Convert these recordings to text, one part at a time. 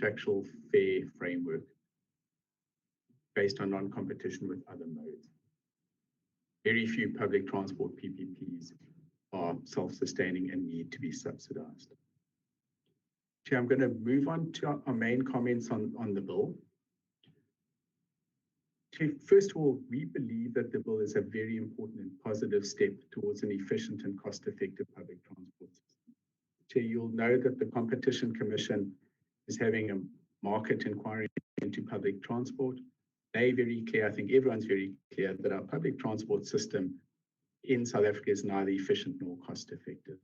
contractual fair framework based on non-competition with other modes. Very few public transport PPPs are self-sustaining and need to be subsidized. Chair, I'm going to move on to our main comments on the bill. Chair, first of all, we believe that the bill is a very important and positive step towards an efficient and cost-effective public transport system. Chair, you'll know that the Competition Commission is having a market inquiry into public transport. They're very clear, I think everyone's very clear, that our public transport system in South Africa is neither efficient nor cost-effective.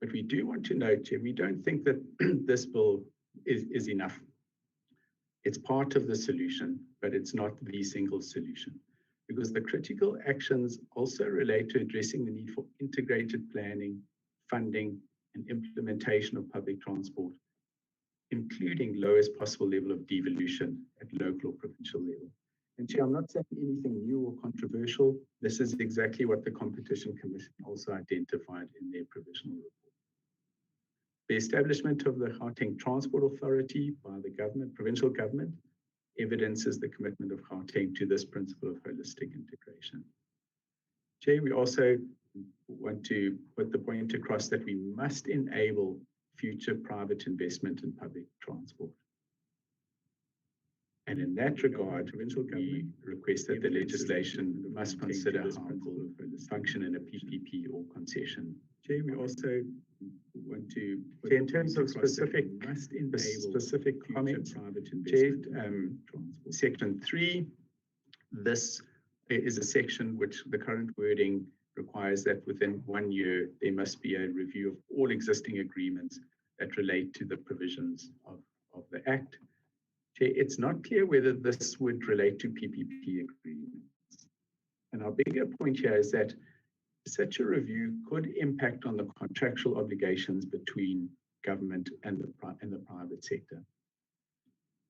But we do want to note, Chair, we don't think that this bill is enough. It's part of the solution, but it's not the single solution, because the critical actions also relate to addressing the need for integrated planning, funding, and implementation of public transport, including lowest possible level of devolution at local or provincial level. And Chair, I'm not saying anything new or controversial. This is exactly what the Competition Commission also identified in their provisional report. The establishment of the Gauteng Transport Authority by the government, provincial government, evidences the commitment of Gauteng to this principle of holistic integration. Chair, we also want to put the point across that we must enable future private investment in public transport. And in that regard, provincial government requests that the legislation must consider how it will function in a PPP or concession. Chair, we also want to, in terms of specific comments, Chair, Section 3, this is a section which the current wording requires that within 1 year, there must be a review of all existing agreements that relate to the provisions of the Act. Chair, it's not clear whether this would relate to PPP agreements. And our bigger point here is that such a review could impact on the contractual obligations between government and the private sector.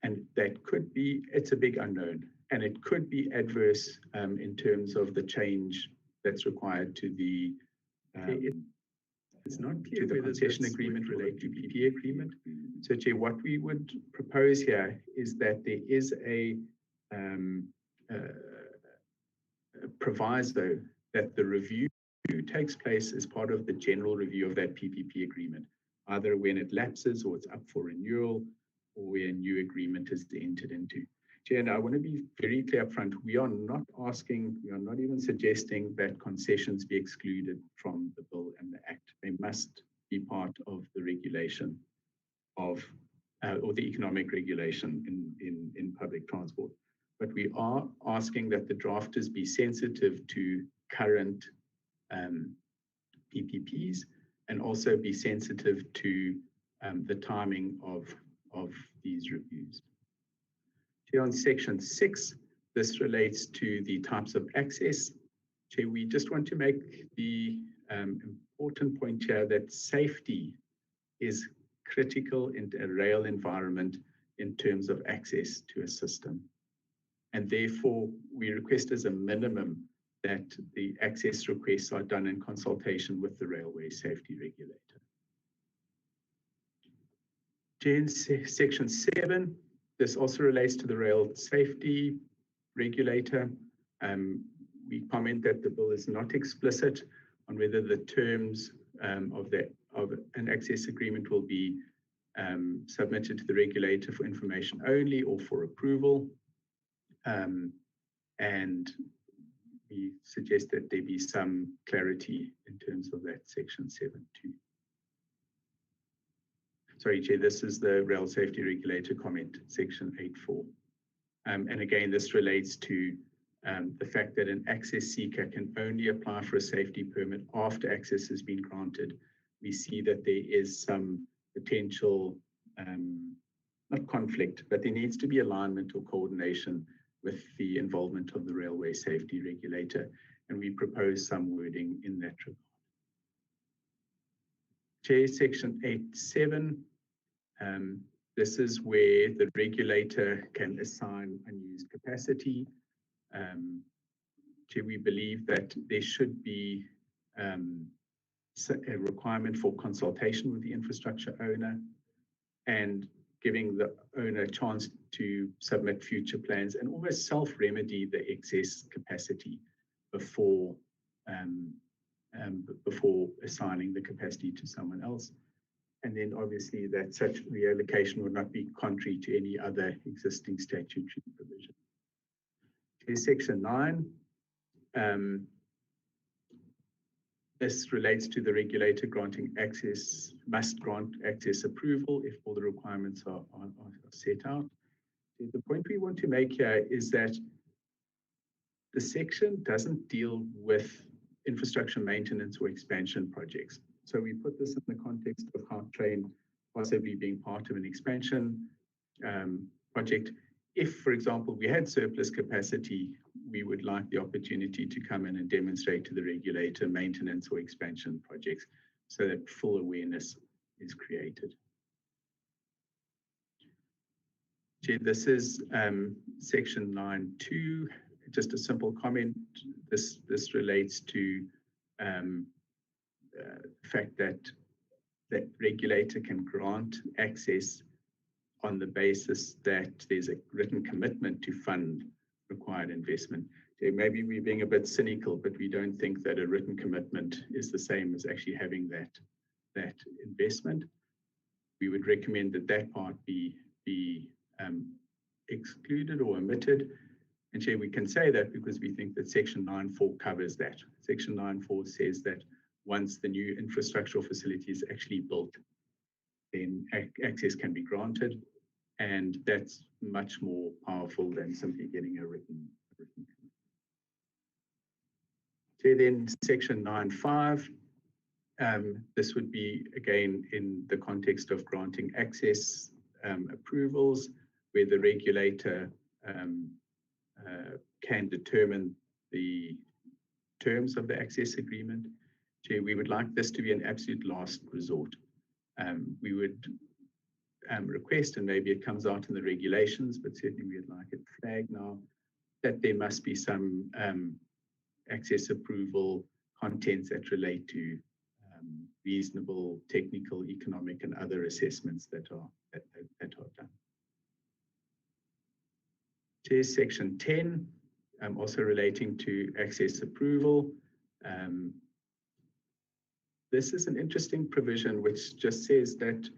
And that could be, it's a big unknown, and it could be adverse in terms of the change that's required to the it's not clear whether the concession agreement relate to PPP agreement. So, Chair, what we would propose here is that there is a proviso that the review takes place as part of the general review of that PPP agreement, either when it lapses or it's up for renewal or when a new agreement is entered into. Chair, and I want to be very clear up front, we are not asking, we are not even suggesting that concessions be excluded from the bill and the Act. They must be part of the regulation of, or the economic regulation in public transport. But we are asking that the drafters be sensitive to current PPPs and also be sensitive to the timing of these reviews. Chair, on Section 6, this relates to the types of access. Chair, we just want to make the important point here that safety is critical in a rail environment in terms of access to a system. And therefore, we request as a minimum that the access requests are done in consultation with the railway safety regulator. Chair, in Section 7, this also relates to the rail safety regulator. We comment that the bill is not explicit on whether the terms of an access agreement will be submitted to the regulator for information only or for approval. And we suggest that there be some clarity in terms of that Section 7 too. Sorry, Chair, this is the rail safety regulator comment, Section 8.4. And again, this relates to the fact that an access seeker can only apply for a safety permit after access has been granted. We see that there is some potential, not conflict, but there needs to be alignment or coordination with the involvement of the railway safety regulator. And we propose some wording in that regard. Chair, Section 8.7. This is where the regulator can assign unused capacity. Chair, we believe that there should be a requirement for consultation with the infrastructure owner. and giving the owner a chance to submit future plans and almost self-remedy the excess capacity before um, before assigning the capacity to someone else. And then obviously that such reallocation would not be contrary to any other existing statutory provision. Here's Section 9. This relates to the regulator granting access, must grant access approval if all the requirements are set out. The point we want to make here is that the section doesn't deal with infrastructure maintenance or expansion projects. So we put this in the context of Gautrain possibly being part of an expansion project. If, for example, we had surplus capacity, we would like the opportunity to come in and demonstrate to the regulator maintenance or expansion projects so that full awareness is created. This is section 9.2. Just a simple comment. This relates to the fact that the regulator can grant access on the basis that there's a written commitment to fund required investment. So maybe we're being a bit cynical, but we don't think that a written commitment is the same as actually having that investment. We would recommend that that part be excluded or omitted. And we can say that because we think that Section 9.4 covers that. Section 9.4 says that once the new infrastructural facility is actually built, then access can be granted. And that's much more powerful than simply getting a written commitment. So then Section 9.5, this would be again in the context of granting access approvals where the regulator can determine the terms of the access agreement. We would like this to be an absolute last resort. We would request, and maybe it comes out in the regulations, but certainly we'd like it flagged now, that there must be some access approval contents that relate to reasonable technical, economic, and other assessments that are done. Here's Section 10, also relating to access approval. This is an interesting provision which just says that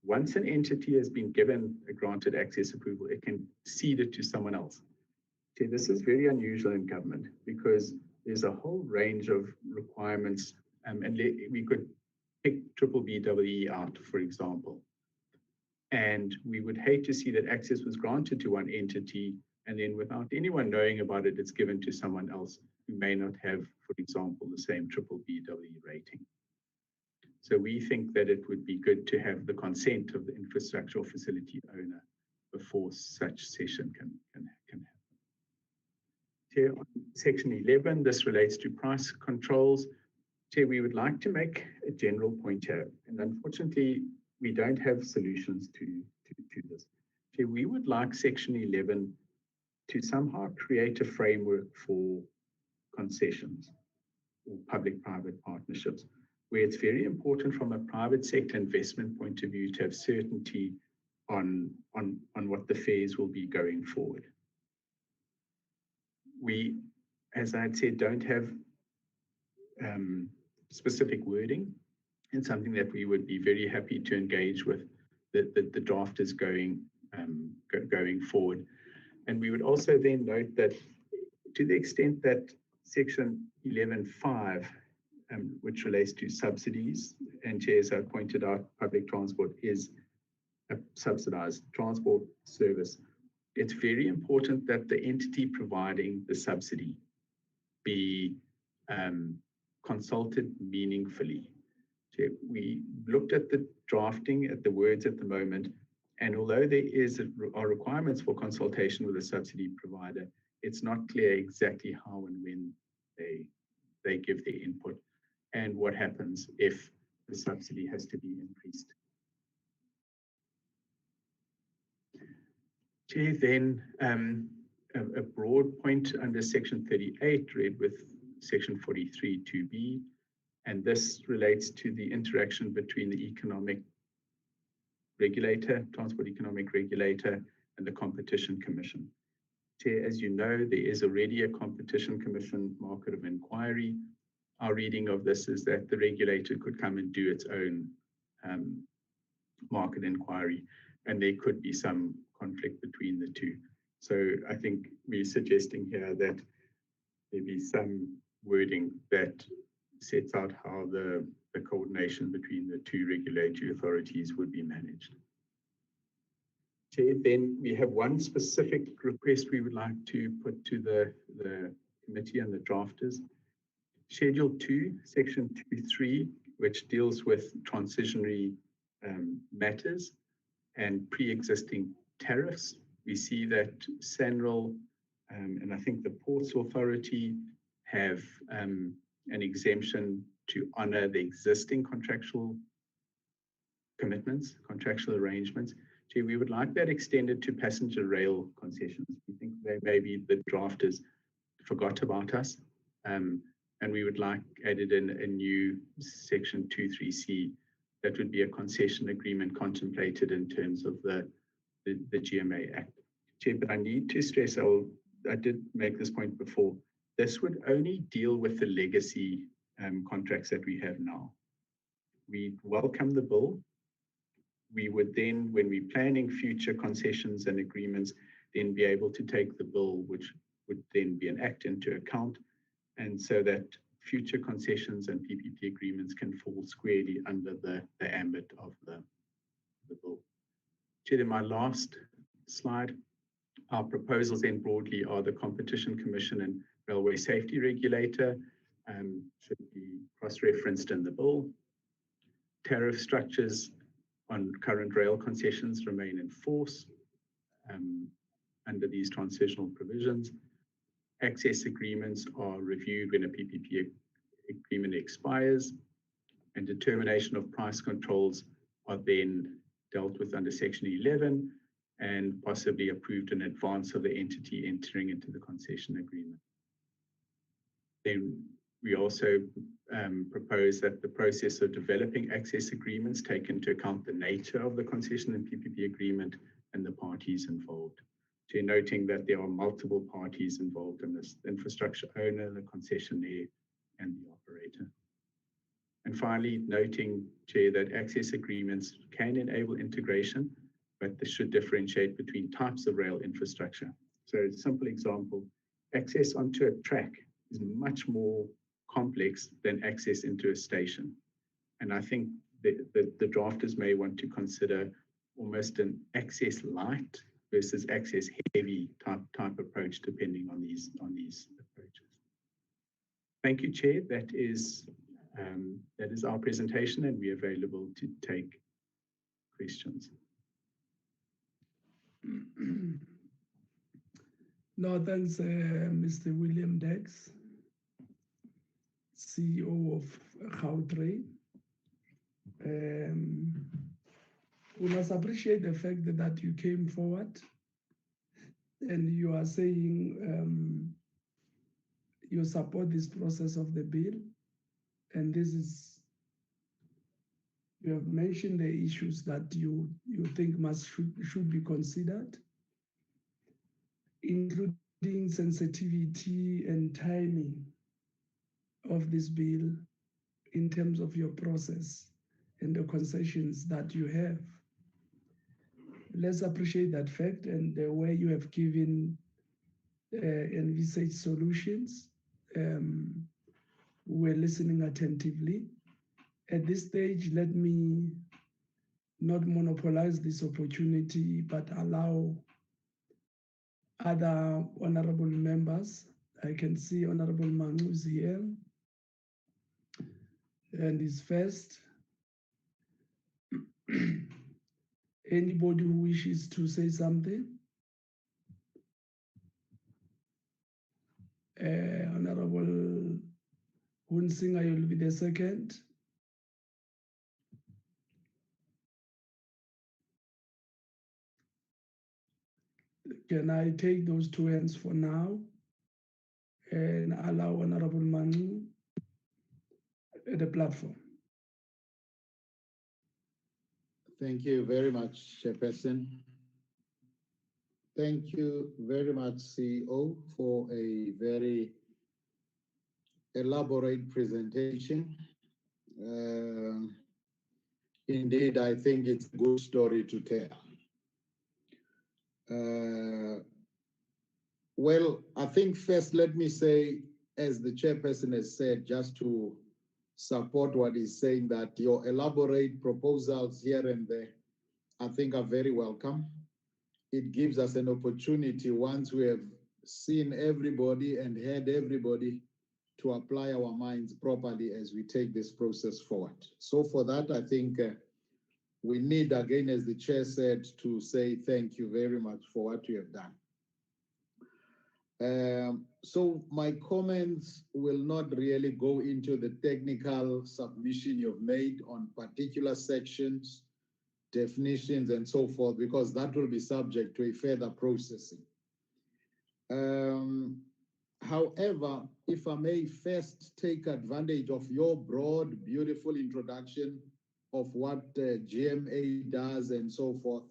once an entity has been given a granted access approval, it can cede it to someone else. Okay, this is very unusual in government because there's a whole range of requirements, and we could pick BBBEE out, for example. And we would hate to see that access was granted to one entity, and then without anyone knowing about it, it's given to someone else who may not have, for example, the same BBBEE rating. So we think that it would be good to have the consent of the infrastructural facility owner before such cession can happen. Here on Section 11, this relates to price controls. Chair, we would like to make a general point here, and unfortunately, we don't have solutions to this. Chair, we would like Section 11 to somehow create a framework for concessions or public-private partnerships, where it's very important from a private sector investment point of view to have certainty on what the fares will be going forward. We, as I had said, don't have specific wording, and something that we would be very happy to engage with the drafters going forward. And we would also then note that to the extent that Section 11.5, which relates to subsidies, and as I pointed out, public transport is a subsidized transport service. It's very important that the entity providing the subsidy be consulted meaningfully. So we looked at the drafting, at the words at the moment, and although there are requirements for consultation with a subsidy provider, it's not clear exactly how and when they give their input and what happens if the subsidy has to be increased. Chair, then a broad point under Section 38 read with Section 43 2B, and this relates to the interaction between the economic regulator, Transport Economic Regulator, and the Competition Commission. Chair, as you know, there is already a Competition Commission market of inquiry. Our reading of this is that the regulator could come and do its own market inquiry, and there could be some conflict between the two. So I think we're suggesting here that there be some wording that sets out how the coordination between the two regulatory authorities would be managed. Chair, then we have one specific request we would like to put to the committee and the drafters. Schedule 2, Section 2.3, which deals with transitionary matters and pre-existing tariffs. We see that SANRAL and I think the Ports Authority have an exemption to honor the existing contractual commitments, contractual arrangements. Chair, we would like that extended to passenger rail concessions. We think that maybe the drafters forgot about us, and we would like added in a new Section 2.3c that would be a concession agreement contemplated in terms of the GMA Act. Chair, but I need to stress, I did make this point before, this would only deal with the legacy contracts that we have now. We welcome the bill. We would then, when we're planning future concessions and agreements, then be able to take the bill, which would then be an act, into account, and so that future concessions and PPP agreements can fall squarely under the ambit of the bill. Chair, then my last slide. Our proposals then broadly are the Competition Commission and Railway Safety Regulator should be cross-referenced in the bill. Tariff structures on current rail concessions remain in force under these transitional provisions. Access agreements are reviewed when a PPP agreement expires, and determination of price controls are then dealt with under Section 11 and possibly approved in advance of the entity entering into the concession agreement. Then we also propose that the process of developing access agreements take into account the nature of the concession and PPP agreement and the parties involved. Chair, noting that there are multiple parties involved in this: the infrastructure owner, the concessionaire, and the operator. And finally, noting, Chair, that access agreements can enable integration, but this should differentiate between types of rail infrastructure. So a simple example, access onto a track is much more complex than access into a station. And I think the drafters may want to consider almost an access light versus access heavy type approach, depending on these approaches. Thank you, Chair. That is our presentation, and we're available to take questions. No, thanks, Mr. William Dex, CEO of Gautrain. We must appreciate the fact that you came forward and you are saying you support this process of the bill, and this is, you have mentioned the issues that you think should be considered, including sensitivity and timing of this bill in terms of your process and the concessions that you have. Let's appreciate that fact and the way you have given envisaged solutions. We're listening attentively. At this stage, let me not monopolize this opportunity, but allow other honorable members. I can see Honorable Manus here, and is first. Anybody who wishes to say something? Honorable Hunsinger, you'll be the second. Can I take those two hands for now and allow Honorable Manu at the platform? Thank you very much, Chairperson. Thank you very much, CEO, for a very elaborate presentation. Indeed, I think it's a good story to tell. Well, I think first, let me say, as the chairperson has said, just to support what he's saying, that your elaborate proposals here and there, I think are very welcome. It gives us an opportunity, once we have seen everybody and heard everybody, to apply our minds properly as we take this process forward. So for that, I think we need, again, as the chair said, to say thank you very much for what you have done. So my comments will not really go into the technical submission you've made on particular sections, definitions, and so forth, because that will be subject to a further processing. However, if I may first take advantage of your broad, beautiful introduction of what GMA does and so forth,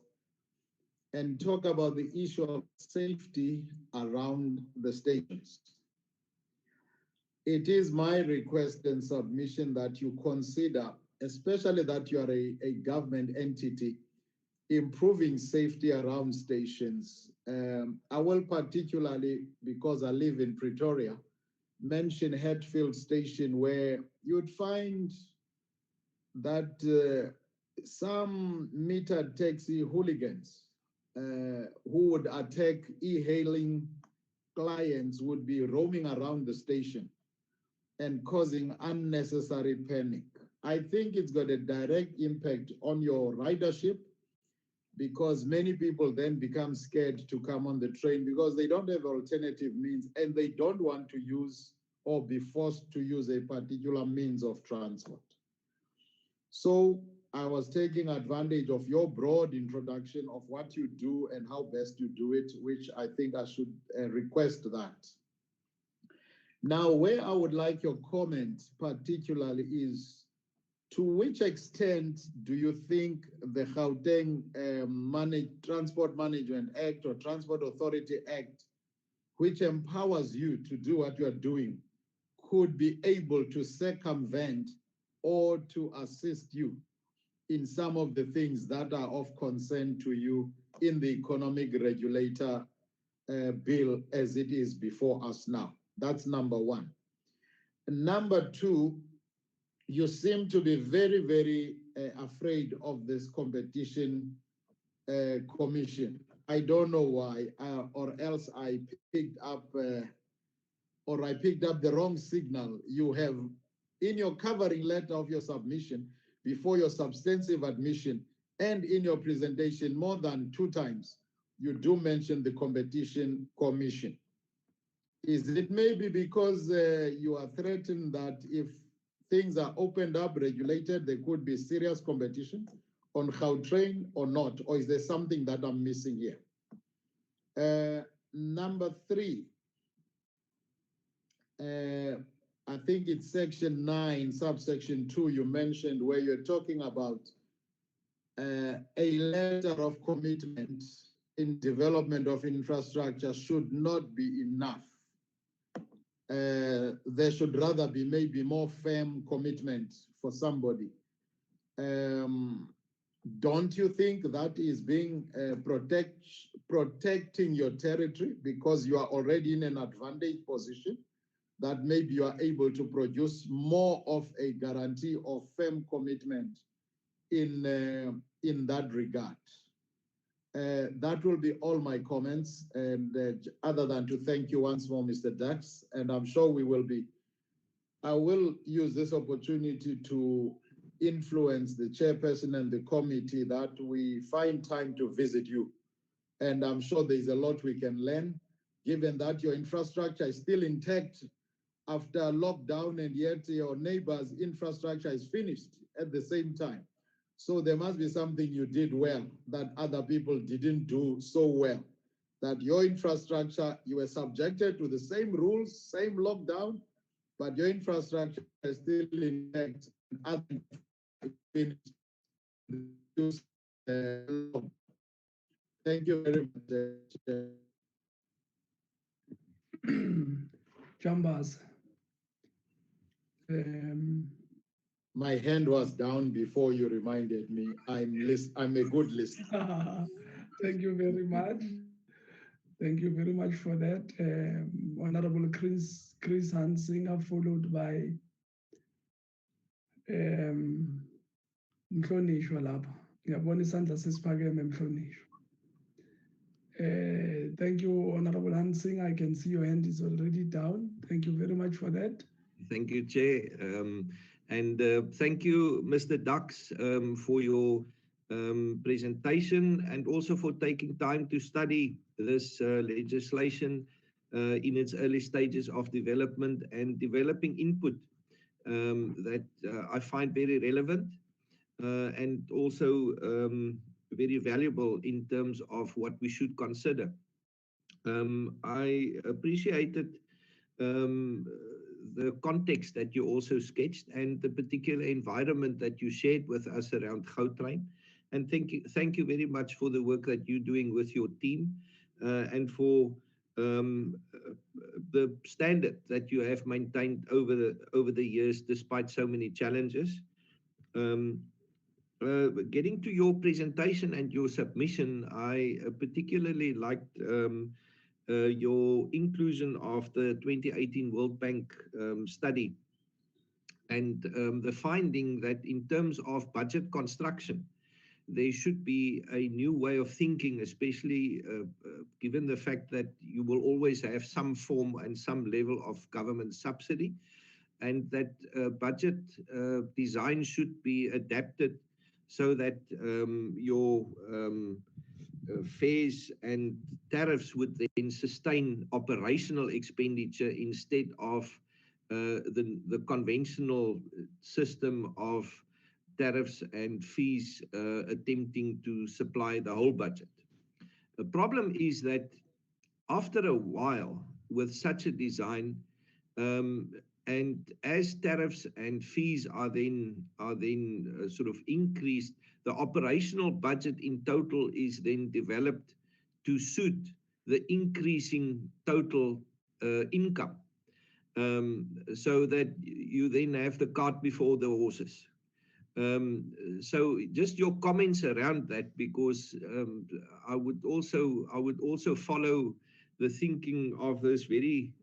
and talk about the issue of safety around the stations. It is my request and submission that you consider, especially that you are a government entity, improving safety around stations. I will particularly, because I live in Pretoria, mention Hatfield Station, where you'd find that some metered taxi hooligans who would attack e-hailing clients would be roaming around the station and causing unnecessary panic. I think it's got a direct impact on your ridership, because many people then become scared to come on the train because they don't have alternative means and they don't want to use or be forced to use a particular means of transport. So I was taking advantage of your broad introduction of what you do and how best you do it, which I think I should request that. Now, where I would like your comment particularly is, to which extent do you think the Gauteng Transport Management Act or Transport Authority Act, which empowers you to do what you are doing, could be able to circumvent or to assist you in some of the things that are of concern to you in the economic regulator bill as it is before us now? That's number one. Number two, you seem to be very, very afraid of this competition commission. I don't know why, or else I picked up the wrong signal. You have, in your covering letter of your submission, before your substantive admission, and in your presentation more than 2 times, you do mention the competition commission. Is it maybe because you are threatened that if things are opened up, regulated, there could be serious competition on Gautrain or not? Or is there something that I'm missing here? Number 3, I think it's section 9, subsection 2, you mentioned, where you're talking about a letter of commitment in development of infrastructure should not be enough. There should rather be maybe more firm commitment for somebody. Don't you think that is being protecting your territory, because you are already in an advantage position, that maybe you are able to produce more of a guarantee of firm commitment in that regard? That will be all my comments, and other than to thank you once more, Mr. Dax, and I'm sure I will use this opportunity to influence the chairperson and the committee that we find time to visit you. And I'm sure there's a lot we can learn, given that your infrastructure is still intact after lockdown, and yet your neighbor's infrastructure is finished at the same time. So there must be something you did well that other people didn't do so well. That your infrastructure, you were subjected to the same rules, same lockdown, but your infrastructure is still intact and finished. Thank you very much. Chambers. My hand was down before you reminded me. I'm a good listener. Thank you very much. Thank you very much for that. Honorable Chris Hansinger, followed by Mhlonishwa lapha. Ngiyabona isandla sesiphakeme Mhlonishwa. Thank you, Honorable Hansinger. I can see your hand is already down. Thank you very much for that. Thank you, Chair. And thank you, Mr. Dux, for your presentation and also for taking time to study this legislation in its early stages of development and developing input that I find very relevant and also very valuable in terms of what we should consider. I appreciated the context that you also sketched and the particular environment that you shared with us around Gautrain. And thank you very much for the work that you're doing with your team and for the standard that you have maintained over the years despite so many challenges. Getting to your presentation and your submission, I particularly liked your inclusion of the 2018 World Bank study and the finding that in terms of budget construction, there should be a new way of thinking, especially given the fact that you will always have some form and some level of government subsidy, and that budget design should be adapted so that your fares and tariffs would then sustain operational expenditure instead of the conventional system of tariffs and fees attempting to supply the whole budget. The problem is that after a while with such a design, and as tariffs and fees are then sort of increased, the operational budget in total is then developed to suit the increasing total income, so that you then have the cart before the horses. So just your comments around that, because I would also follow the thinking of this very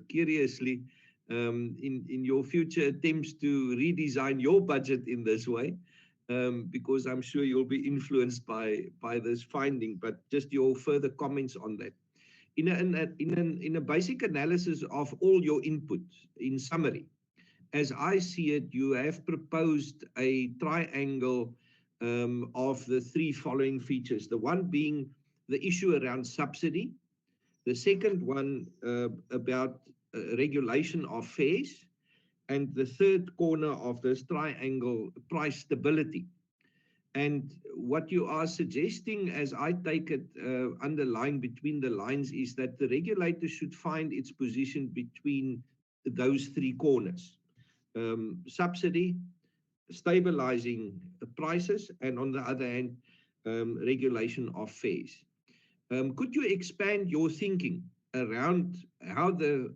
curiously in your future attempts to redesign your budget in this way, because I'm sure you'll be influenced by this finding. But just your further comments on that. In a basic analysis of all your inputs, in summary, as I see it, you have proposed a triangle of the three following features. The one being the issue around subsidy, the second one about regulation of fares, and the third corner of this triangle, price stability. And what you are suggesting, as I take it, underlying between the lines, is that the regulator should find its position between those three corners. Subsidy, stabilizing prices, and on the other hand, regulation of fares. Could you expand your thinking around how the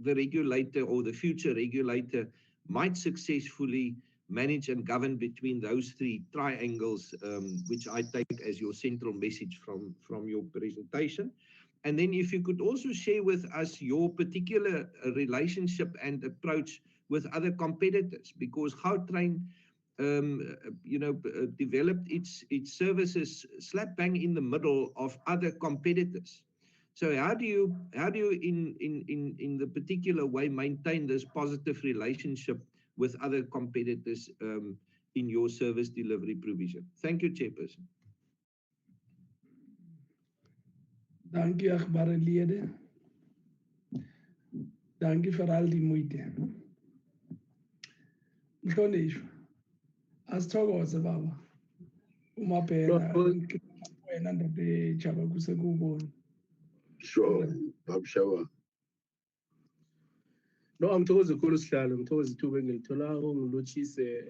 regulator or the future regulator might successfully manage and govern between those three triangles, which I take as your central message from your presentation? And then if you could also share with us your particular relationship and approach with other competitors, because Gautrain developed its services slap bang in the middle of other competitors. So how do you in the particular way maintain this positive relationship with other competitors in your service delivery provision? Thank you, Chairperson. Dankie, agbare-lede. Dankie vir al die moeite. Mhlonishwa, asithokoze baba. Umabhena wena ndoda ejaba kusekubona. Sure, Bob Shower. No, angithokoze khulu Sihlalo, ngithokoze ithuba engilitholako ngilotshise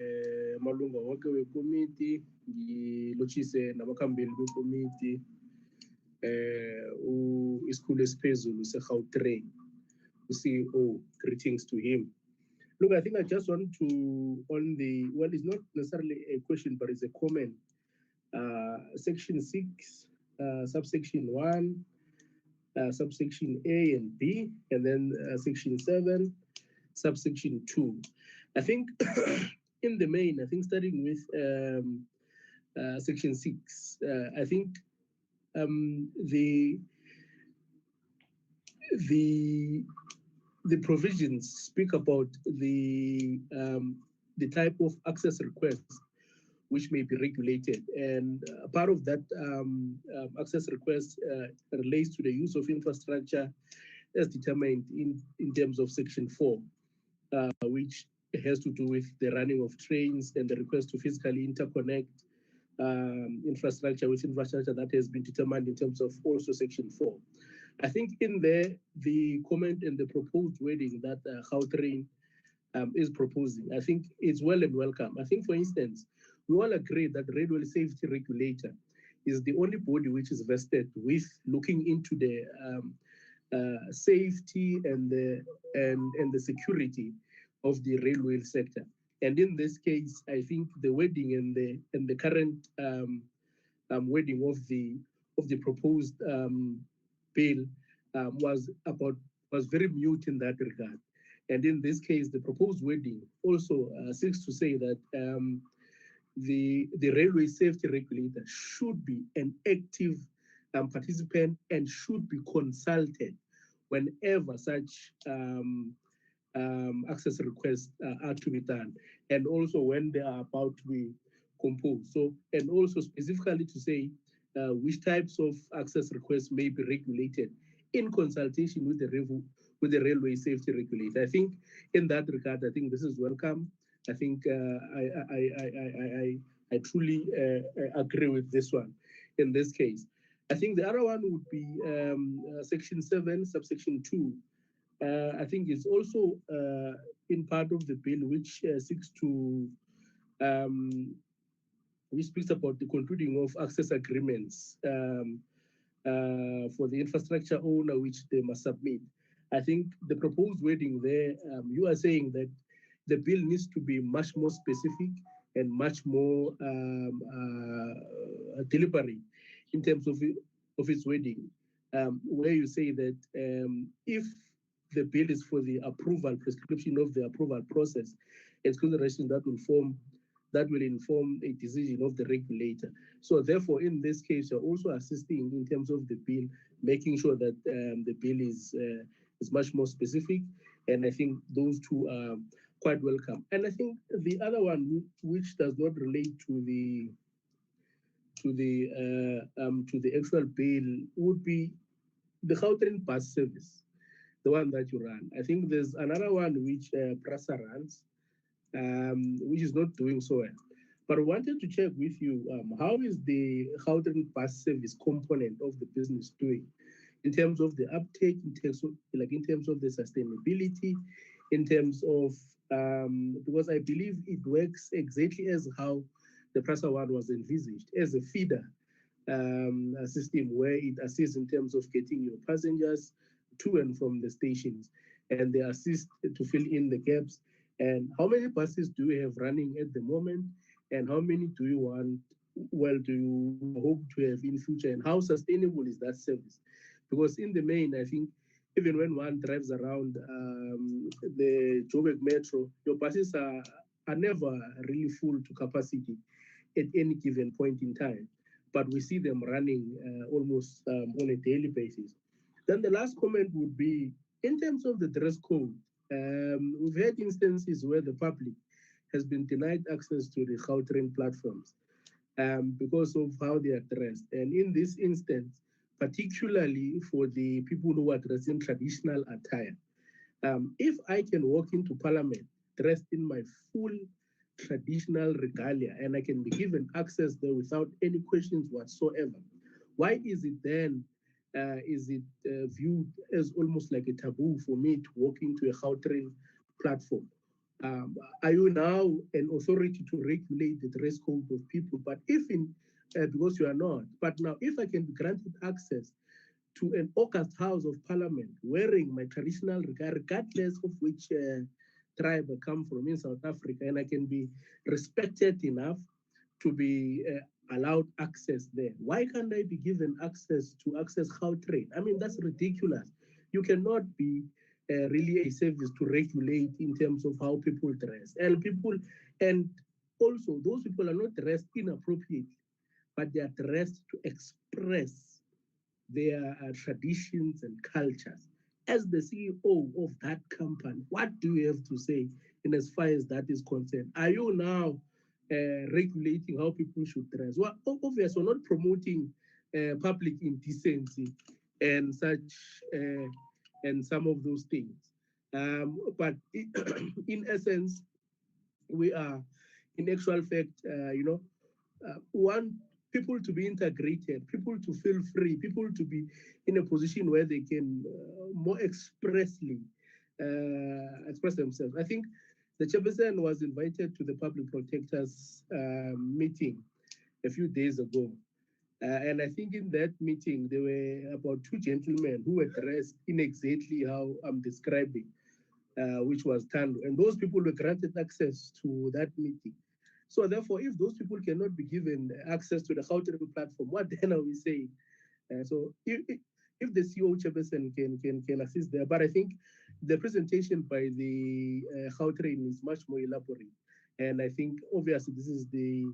amalunga wonke wekomiti, ngilotshise nabakhambeli bekomiti isikhulu esiphezulu seGautrain, u-CEO, greetings to him. Look, I think I just want to, well, it's not necessarily a question, but it's a comment. Section 6, subsection 1, subsection A and B, and then section 7, subsection 2. I think in the main, I think starting with section 6, I think the provisions speak about the type of access requests which may be regulated, and part of that access request relates to the use of infrastructure as determined in terms of section 4, which has to do with the running of trains and the request to physically interconnect infrastructure with infrastructure that has been determined in terms of also section 4. I think in there, the comment and the proposed wording that Gautrain is proposing, I think it's well and welcome. I think, for instance, we all agree that the railway safety regulator is the only body which is vested with looking into the safety and the security of the railway sector. And in this case, I think the wording and the current wording of the proposed bill was very mute in that regard. And in this case, the proposed wording also seeks to say that the railway safety regulator should be an active participant and should be consulted whenever such access requests are to be done, and also when they are about to be composed. So, and also specifically to say which types of access requests may be regulated in consultation with the railway safety regulator. I think in that regard, I think this is welcome. I think I truly agree with this one in this case. I think the other one would be section 7, subsection 2. I think it's also in part of the bill which seeks to which speaks about the concluding of access agreements for the infrastructure owner which they must submit. I think the proposed wording there, you are saying that the bill needs to be much more specific and much more deliberate in terms of its wording, where you say that if the bill is for the approval, prescription of the approval process, it's consideration that will inform a decision of the regulator. So therefore, in this case, you're also assisting in terms of the bill, making sure that the bill is much more specific. And I think those two are quite welcome. And I think the other one, which does not relate to the actual bill, would be the Gautrain bus service, the one that you run. I think there's another one which PRASA runs, which is not doing so well. But I wanted to check with you, how is the Gautrain bus service component of the business doing in terms of the uptake, in terms of the sustainability, in terms of, because I believe it works exactly as how the PRASA one was envisaged, as a feeder system where it assists in terms of getting your passengers to and from the stations, and they assist to fill in the gaps. And how many buses do you have running at the moment, and how many do you hope to have in future, and how sustainable is that service? Because in the main, I think even when one drives around the Joburg Metro, your buses are never really full to capacity at any given point in time, but we see them running almost on a daily basis. Then the last comment would be, in terms of the dress code, we've had instances where the public has been denied access to the Gautrain platforms because of how they are dressed. And in this instance, particularly for the people who are dressed in traditional attire, if I can walk into Parliament dressed in my full traditional regalia and I can be given access there without any questions whatsoever, why is it then is it viewed as almost like a taboo for me to walk into a Gautrain platform? Are you now an authority to regulate the dress code of people? But if because you are not, but now if I can be granted access to an August House of Parliament wearing my traditional, regardless of which tribe I come from in South Africa, and I can be respected enough to be allowed access there. Why can't I be given access to access Gautrain? I mean, that's ridiculous. You cannot be really a service to regulate in terms of how people dress. And also those people are not dressed inappropriately, but they are dressed to express their traditions and cultures. As the CEO of that company, what do you have to say in as far as that is concerned? Are you now regulating how people should dress? Well, obviously, we're not promoting public indecency and such, and some of those things. But in essence, we are, in actual fact, want people to be integrated, people to feel free, people to be in a position where they can more expressly express themselves. I think the chairperson was invited to the public protectors meeting a few days ago. And I think in that meeting, there were about two gentlemen who were dressed in exactly how I'm describing, which was Tando. And those people were granted access to that meeting. So therefore, if those people cannot be given access to the Gautrain platform, what then are we saying? So if the CEO chairperson can assist there, but I think the presentation by the Gautrain is much more elaborate. And I think obviously this is the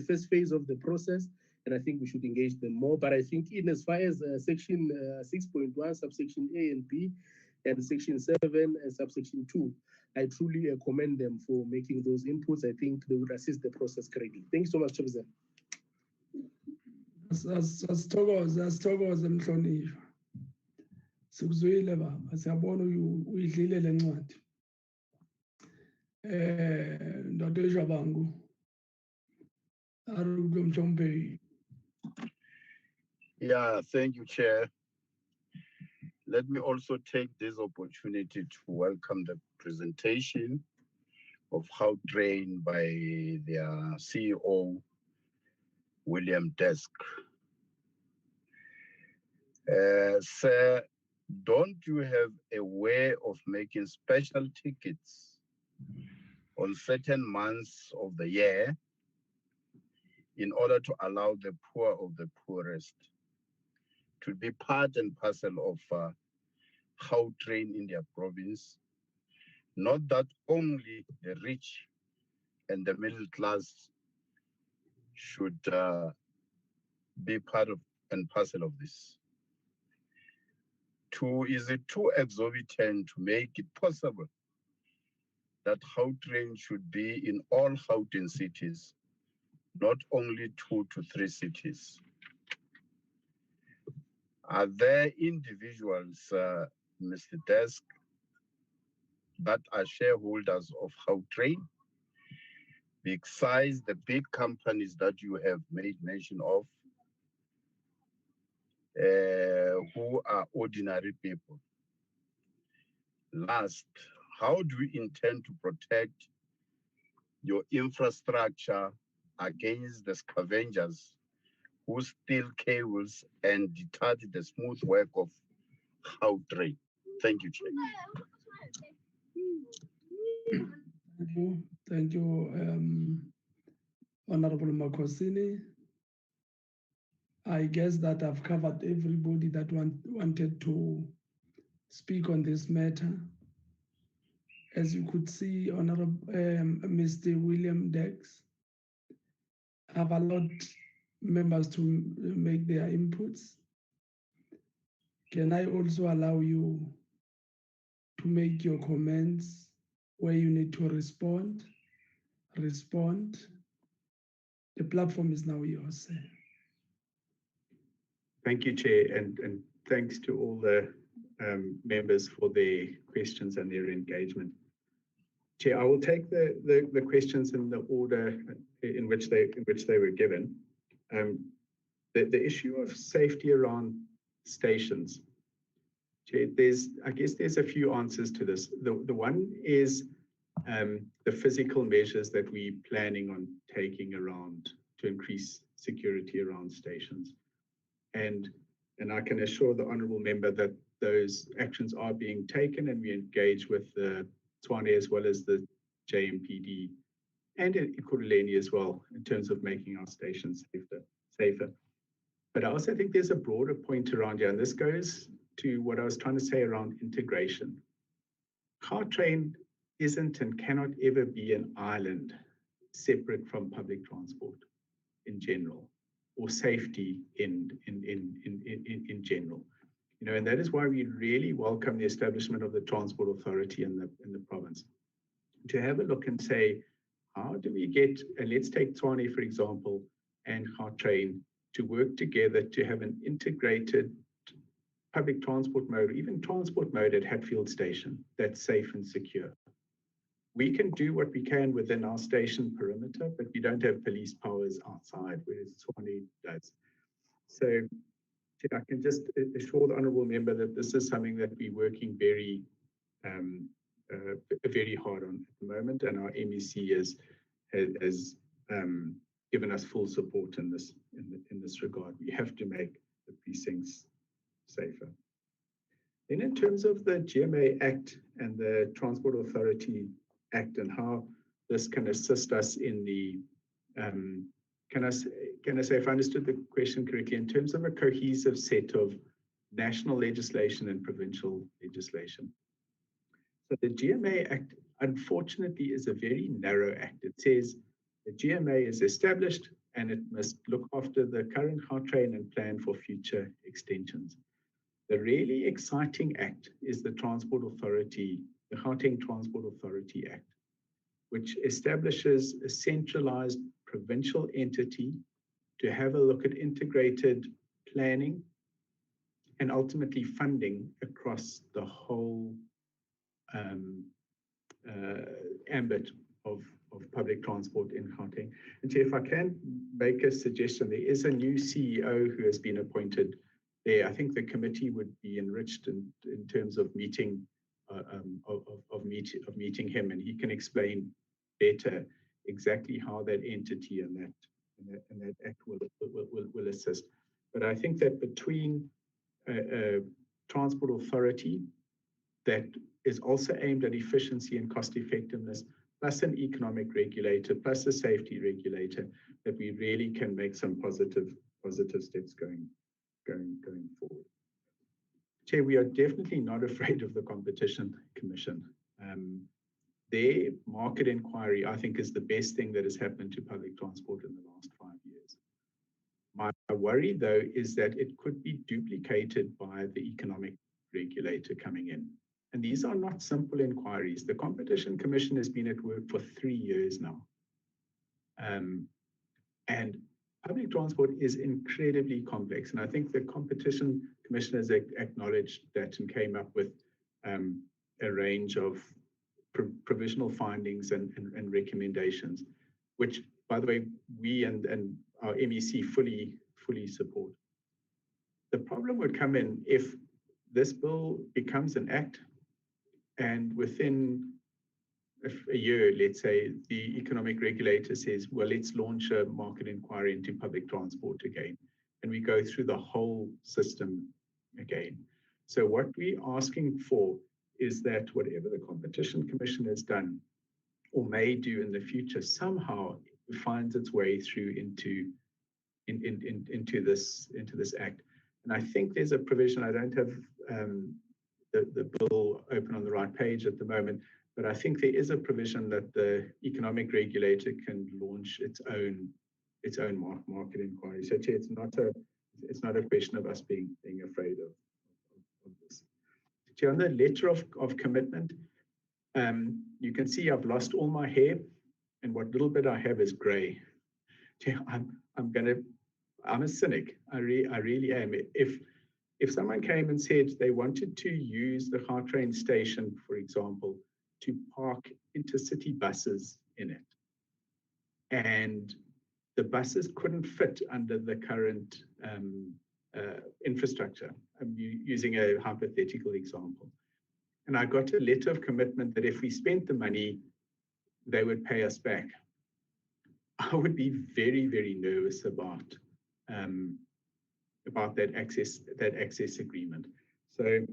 first phase of the process, and I think we should engage them more. But I think in as far as section 6.1, subsection A and B, and section 7 and subsection 2, I truly commend them for making those inputs. I think they would assist the process greatly. Thank you so much, Chairperson. Asithokoze Mhlonishwa. Sikuzwile baba, siyabona uyidlile le ncwadi. Ndoda eJabangu. Arugo Mchombe. Yeah, thank you, Chair. Let me also take this opportunity to welcome the presentation of Gautrain by their CEO, William Desk. Sir, don't you have a way of making special tickets on certain months of the year in order to allow the poor of the poorest to be part and parcel of Gautrain in their province? Not that only the rich and the middle class should be part of and parcel of this. Is it too exorbitant to make it possible that Gautrain should be in all Gauteng cities, not only 2 to 3 cities? Are there individuals, Mr. Desk, that are shareholders of Gautrain, besides the big companies that you have made mention of, who are ordinary people? Last, how do you intend to protect your infrastructure against the scavengers who steal cables and deter the smooth work of Gautrain? Thank you, Chair. Thank you, Honorable Makosini. I guess that I've covered everybody that wanted to speak on this matter. As you could see, Honorable Mr. William Dex, I've allowed members to make their inputs. Can I also allow you to make your comments where you need to respond? The platform is now yours, sir. Thank you, Chair, and thanks to all the members for their questions and their engagement. Chair, I will take the questions in the order in which they were given. the issue of safety around stations, I guess there's a few answers to this. The one is the physical measures that we're planning on taking around to increase security around stations. And I can assure the honourable member that those actions are being taken, and we engage with the Tshwane as well as the JMPD and Ekurhuleni as well in terms of making our stations safer. But I also think there's a broader point around here, and this goes to what I was trying to say around integration. Gautrain isn't and cannot ever be an island separate from public transport in general, or safety in general. You know, and that is why we really welcome the establishment of the Transport Authority in the province, to have a look and say, how do we get, and let's take Tshwane, for example, and Gautrain to work together to have an integrated public transport mode, even transport mode at Hatfield Station that's safe and secure. We can do what we can within our station perimeter, but we don't have police powers outside, whereas Tshwane does. So I can just assure the honourable member that this is something that we're working very hard on at the moment, and our MEC has given us full support in this regard. We have to make the precincts safer. Then in terms of the GMA Act and the Transport Authority Act and how this can assist us in the, can I say, if I understood the question correctly, in terms of a cohesive set of national legislation and provincial legislation. So the GMA Act, unfortunately, is a very narrow act. It says the GMA is established and it must look after the current Gautrain and plan for future extensions. The really exciting act is the Transport Authority, the Gauteng Transport Authority Act, which establishes a centralized provincial entity to have a look at integrated planning and ultimately funding across the whole ambit of public transport in Gauteng. And so if I can make a suggestion, there is a new CEO who has been appointed there. I think the committee would be enriched in terms of meeting meeting him, and he can explain better exactly how that entity and that act will assist. But I think that between a transport authority that is also aimed at efficiency and cost effectiveness, plus an economic regulator, plus a safety regulator, that we really can make some positive steps going forward. Chair, we are definitely not afraid of the Competition Commission. Their market inquiry, I think, is the best thing that has happened to public transport in the last 5 years. My worry, though, is that it could be duplicated by the economic regulator coming in. And these are not simple inquiries. The Competition Commission has been at work for 3 years now. And public transport is incredibly complex. And I think the Competition Commission has acknowledged that and came up with a range of provisional findings and recommendations, which, by the way, we and our MEC fully support. The problem would come in if this bill becomes an act and within a year, let's say, the economic regulator says, well, let's launch a market inquiry into public transport again. And we go through the whole system again. So what we're asking for is that whatever the Competition Commission has done or may do in the future, somehow finds its way through into this act. And I think there's a provision, I don't have the bill open on the right page at the moment, but I think there is a provision that the economic regulator can launch its own market inquiry. So Chair, it's not a question of us being afraid of this. Chair, on the letter of commitment, you can see I've lost all my hair, and what little bit I have is grey. Chair, I'm a cynic. I really am. If someone came and said they wanted to use the Gautrain station, for example, to park intercity buses in it, and the buses couldn't fit under the current infrastructure. I'm using a hypothetical example. And I got a letter of commitment that if we spent the money, they would pay us back. I would be very, very nervous about that access agreement. So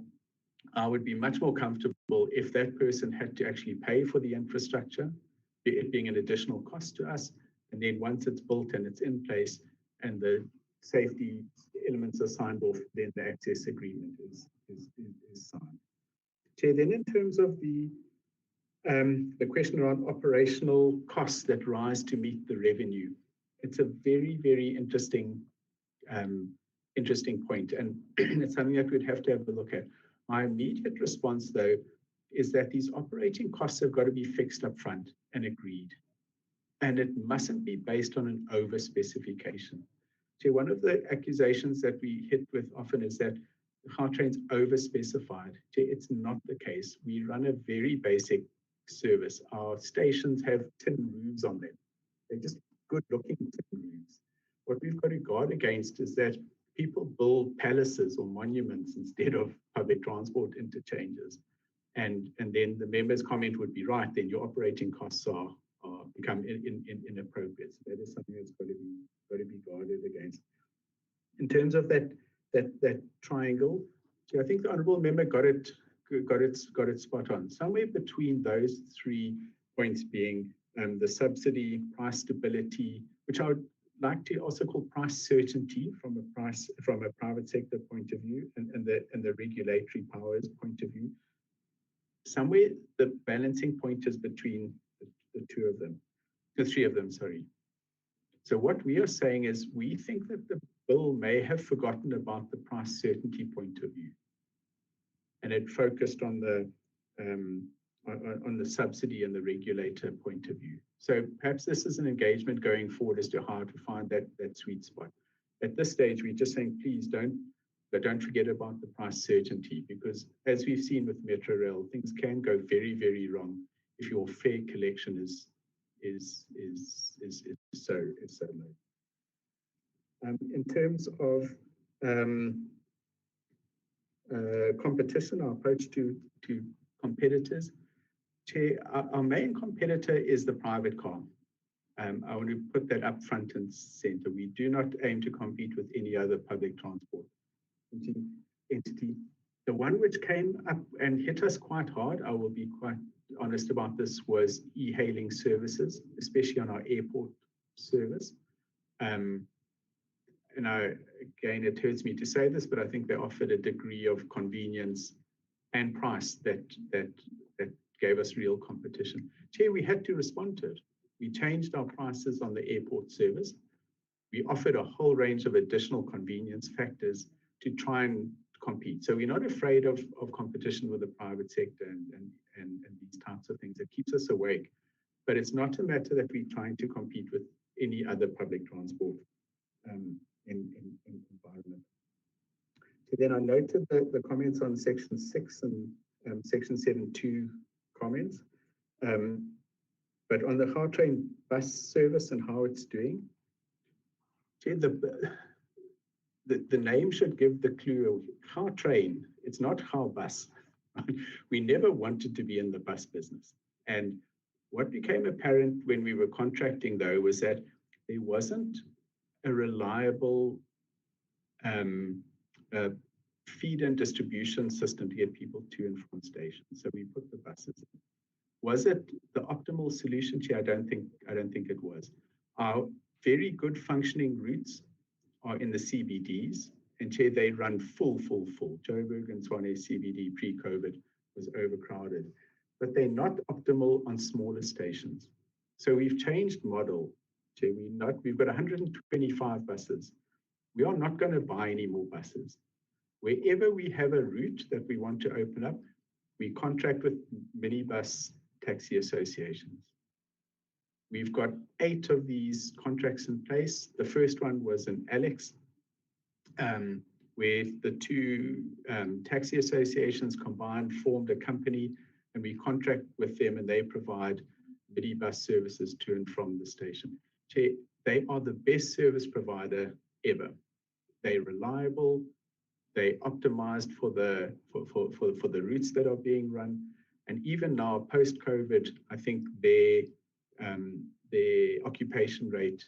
I would be much more comfortable if that person had to actually pay for the infrastructure, it being an additional cost to us. And then once it's built and it's in place and the safety elements are signed off, then the access agreement is signed. Chair, then in terms of the question around operational costs that rise to meet the revenue, it's a very, very interesting point, and it's something that we'd have to have a look at. My immediate response, though, is that these operating costs have got to be fixed up front and agreed, and it mustn't be based on an over-specification. So one of the accusations that we hit with often is that Gautrain's over-specified. It's not the case. We run a very basic service. Our stations have tin roofs on them. They're just good-looking tin roofs. What we've got to guard against is that people build palaces or monuments instead of public transport interchanges. And then the member's comment would be right, then your operating costs become inappropriate. So that is something that's got to be guarded against. In terms of that triangle, I think the honourable member got it spot on. Somewhere between those 3 points being the subsidy, price stability, which I would like to also call price certainty from a private sector point of view, and the regulatory powers point of view. Somewhere the balancing point is between the 3 of them, sorry. So what we are saying is we think that the bill may have forgotten about the price certainty point of view, and it focused on the subsidy and the regulator point of view. So perhaps this is an engagement going forward as to how to find that sweet spot. At this stage, we're just saying, please don't forget about the price certainty, because as we've seen with Metro Rail, things can go very, very wrong if your fare collection is so low. In terms of competition, our approach to competitors, Chair, our main competitor is the private car. I want to put that up front and center. We do not aim to compete with any other public transport entity. The one which came up and hit us quite hard, I will be quite honest about this, was e-hailing services, especially on our airport service. And again, it hurts me to say this, but I think they offered a degree of convenience and price that gave us real competition. Chair, we had to respond to it. We changed our prices on the airport service. We offered a whole range of additional convenience factors to try and compete. So we're not afraid of competition with the private sector and these types of things. It keeps us awake. But it's not a matter that we're trying to compete with any other public transport environment. So then I noted the comments on Section 6 and Section 7.2 comments. But on the Gautrain bus service and how it's doing, the name should give the clue. Gautrain, it's not Gaubus. We never wanted to be in the bus business. And what became apparent when we were contracting, though, was that there wasn't a reliable feed and distribution system to get people to and from stations. So we put the buses in. Was it the optimal solution? Chair, I don't think it was. Our very good functioning routes are in the CBDs, and Chair, they run full. Joburg and Tshwane CBD pre-COVID was overcrowded, but they're not optimal on smaller stations. So we've changed model. Chair, we've got 125 buses. We are not going to buy any more buses. Wherever we have a route that we want to open up, we contract with minibus taxi associations. We've got 8 of these contracts in place. The first one was in Alex, where the 2 taxi associations combined formed a company, and we contract with them and they provide minibus services to and from the station. Chair, they are the best service provider ever. They're reliable, they optimized for the routes that are being run. And even now, post-COVID, I think their occupation rate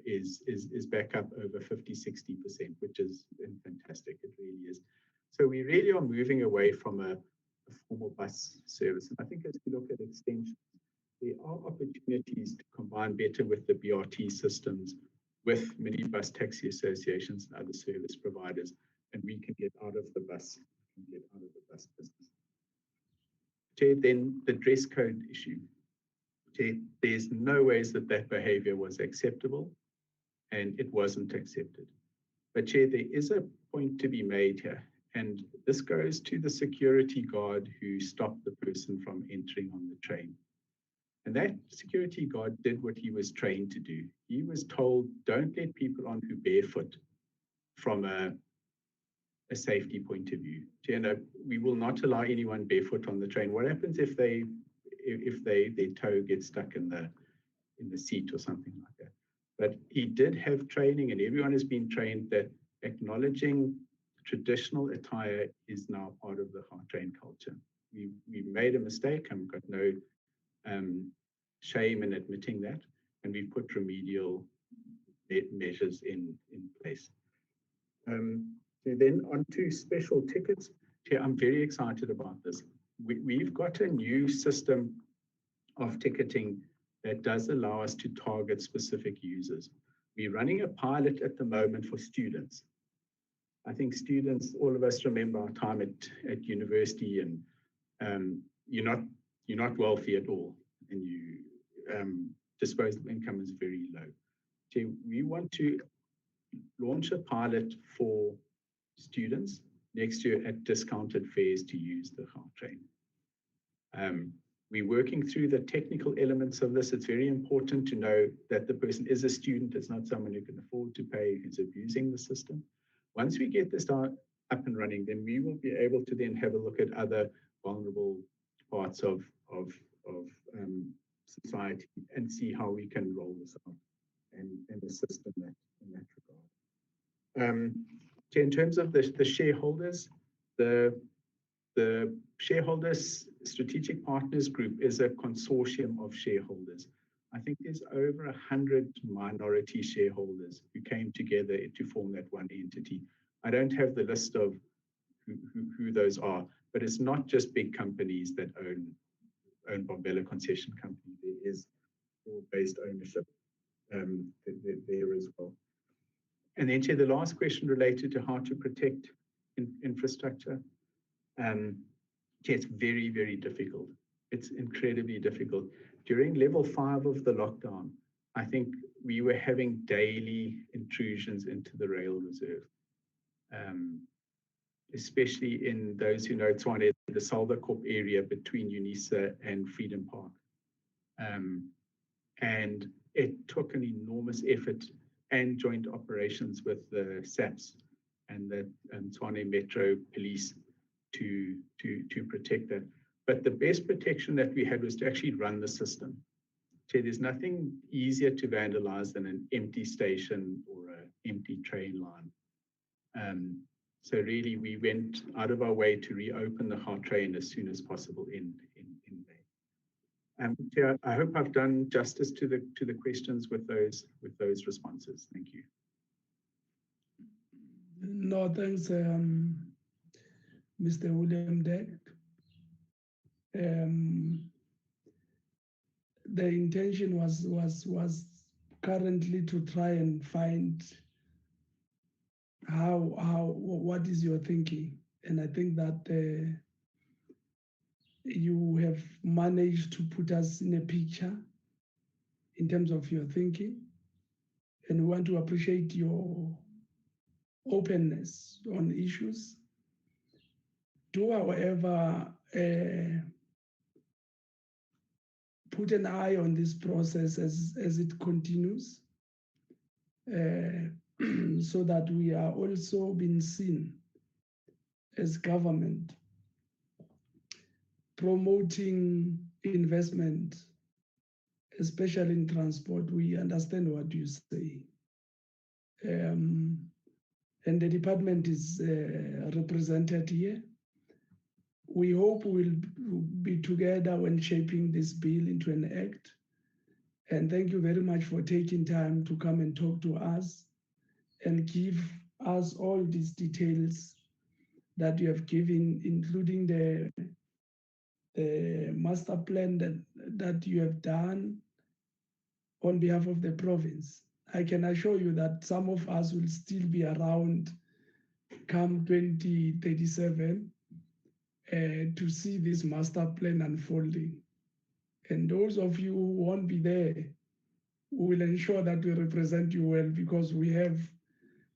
is back up over 50-60%, which is fantastic. It really is. So we really are moving away from a formal bus service. And I think as we look at extensions, there are opportunities to combine better with the BRT systems, with minibus taxi associations and other service providers, and we can get out of the bus, business. Then the dress code issue. There's no ways that behavior was acceptable, and it wasn't accepted. But Chair, there is a point to be made here, and this goes to the security guard who stopped the person from entering on the train. And that security guard did what he was trained to do. He was told, don't let people on who barefoot from a safety point of view. You know, we will not allow anyone barefoot on the train. What happens if their toe gets stuck in the seat or something like that? But he did have training, and everyone has been trained that acknowledging traditional attire is now part of the Gautrain culture. We made a mistake, and we've got no shame in admitting that, and we've put remedial measures in place. Then on to special tickets. Yeah, I'm very excited about this. We've got a new system of ticketing that does allow us to target specific users. We're running a pilot at the moment for students. I think students, all of us remember our time at university, and you're not wealthy at all, and you disposable income is very low. So we want to launch a pilot for students next year at discounted fares to use the Gautrain. We're working through the technical elements of this. It's very important to know that the person is a student. It's not someone who can afford to pay, who's abusing the system. Once we get this up and running, then we will be able to then have a look at other vulnerable parts of society and see how we can roll this out and assist in that regard. So in terms of the shareholders, the Shareholders Strategic Partners Group is a consortium of shareholders. I think there's over 100 minority shareholders who came together to form that one entity. I don't have the list of who those are, but it's not just big companies that own Bombela Concession Company. There is broad-based ownership there as well. And then to the last question related to how to protect infrastructure. It's very, very difficult. It's incredibly difficult. During level 5 of the lockdown, I think we were having daily intrusions into the rail reserve, especially in those who know Tshwane, the Salderkop area between Unisa and Freedom Park. And it took an enormous effort and joint operations with the SAPS and the Tshwane Metro Police to protect that. But the best protection that we had was to actually run the system. So there's nothing easier to vandalize than an empty station or an empty train line. So really, we went out of our way to reopen the Gautrain as soon as possible in May. So I hope I've done justice to the questions with those responses. Thank you. No, thanks, Mr. William Dek. The intention was currently to try and find what is your thinking, and I think that you have managed to put us in a picture in terms of your thinking, and we want to appreciate your openness on issues. Do, however, put an eye on this process as it continues, so that we are also being seen as government promoting investment especially in transport. We understand what you say. And the department is represented here. We hope we'll be together when shaping this bill into an act. And thank you very much for taking time to come and talk to us and give us all these details that you have given, including the master plan that you have done on behalf of the province. I can assure you that some of us will still be around come 2037 to see this master plan unfolding. And those of you who won't be there, we will ensure that we represent you well because we have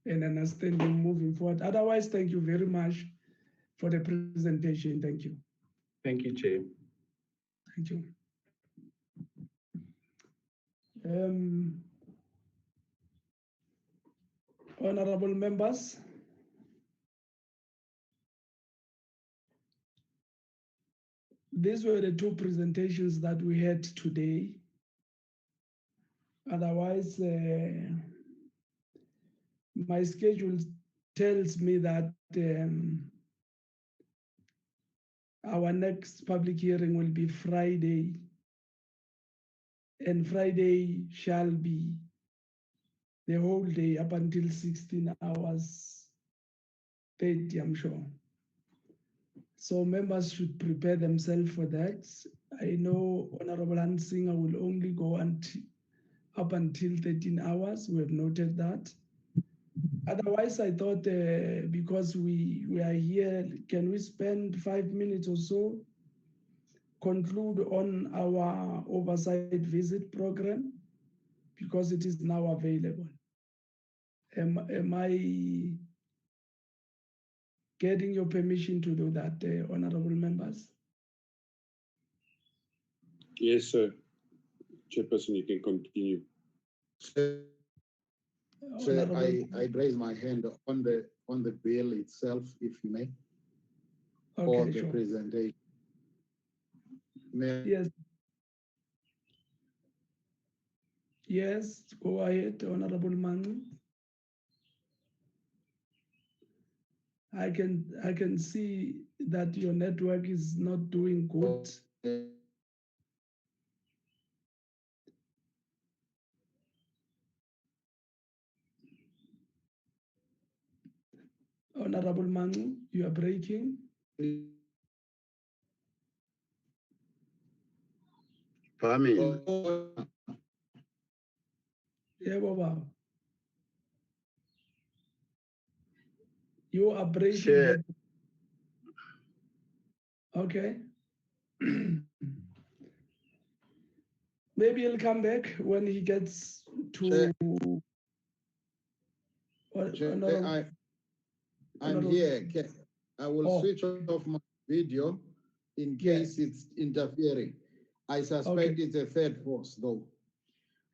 an understanding moving forward. Otherwise, thank you very much for the presentation. Thank you. Thank you, Chair. Thank you. Honorable members, these were the two presentations that we had today. Otherwise, my schedule tells me that our next public hearing will be Friday, and Friday shall be the whole day up until 16 hours 30, I'm sure. So members should prepare themselves for that. I know Honorable Hansinger will only go up until 13 hours. We have noted that. Otherwise, I thought because we are here, can we spend 5 minutes or so, conclude on our oversight visit program, because it is now available. Am I getting your permission to do that, honorable members? Yes, sir. Chairperson, you can continue. Sir, I raise my hand on the bill itself, if you may, for Okay, the sure. presentation. Yes. Yes, go ahead, Honorable Manu. I can see that your network is not doing good. Honorable Manu, you are breaking. Pami, Yeah, Baba. You are breaking. Chair. Okay. Maybe he'll come back when he gets to. Chair, I'm here. I will switch off my video in case it's interfering. I suspect it's a third force, though.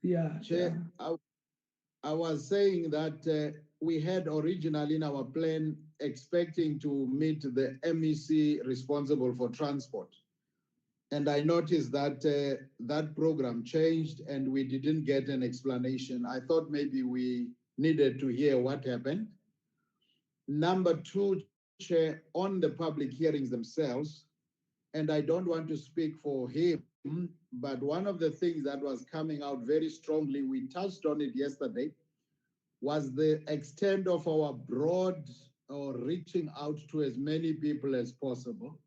Yeah. Chair, I was saying that we had originally in our plan expecting to meet the MEC responsible for transport. And I noticed that that program changed and we didn't get an explanation. I thought maybe we needed to hear what happened. Number two, Chair, on the public hearings themselves, and I don't want to speak for him, but one of the things that was coming out very strongly, we touched on it yesterday, was the extent of our broad or reaching out to as many people as possible.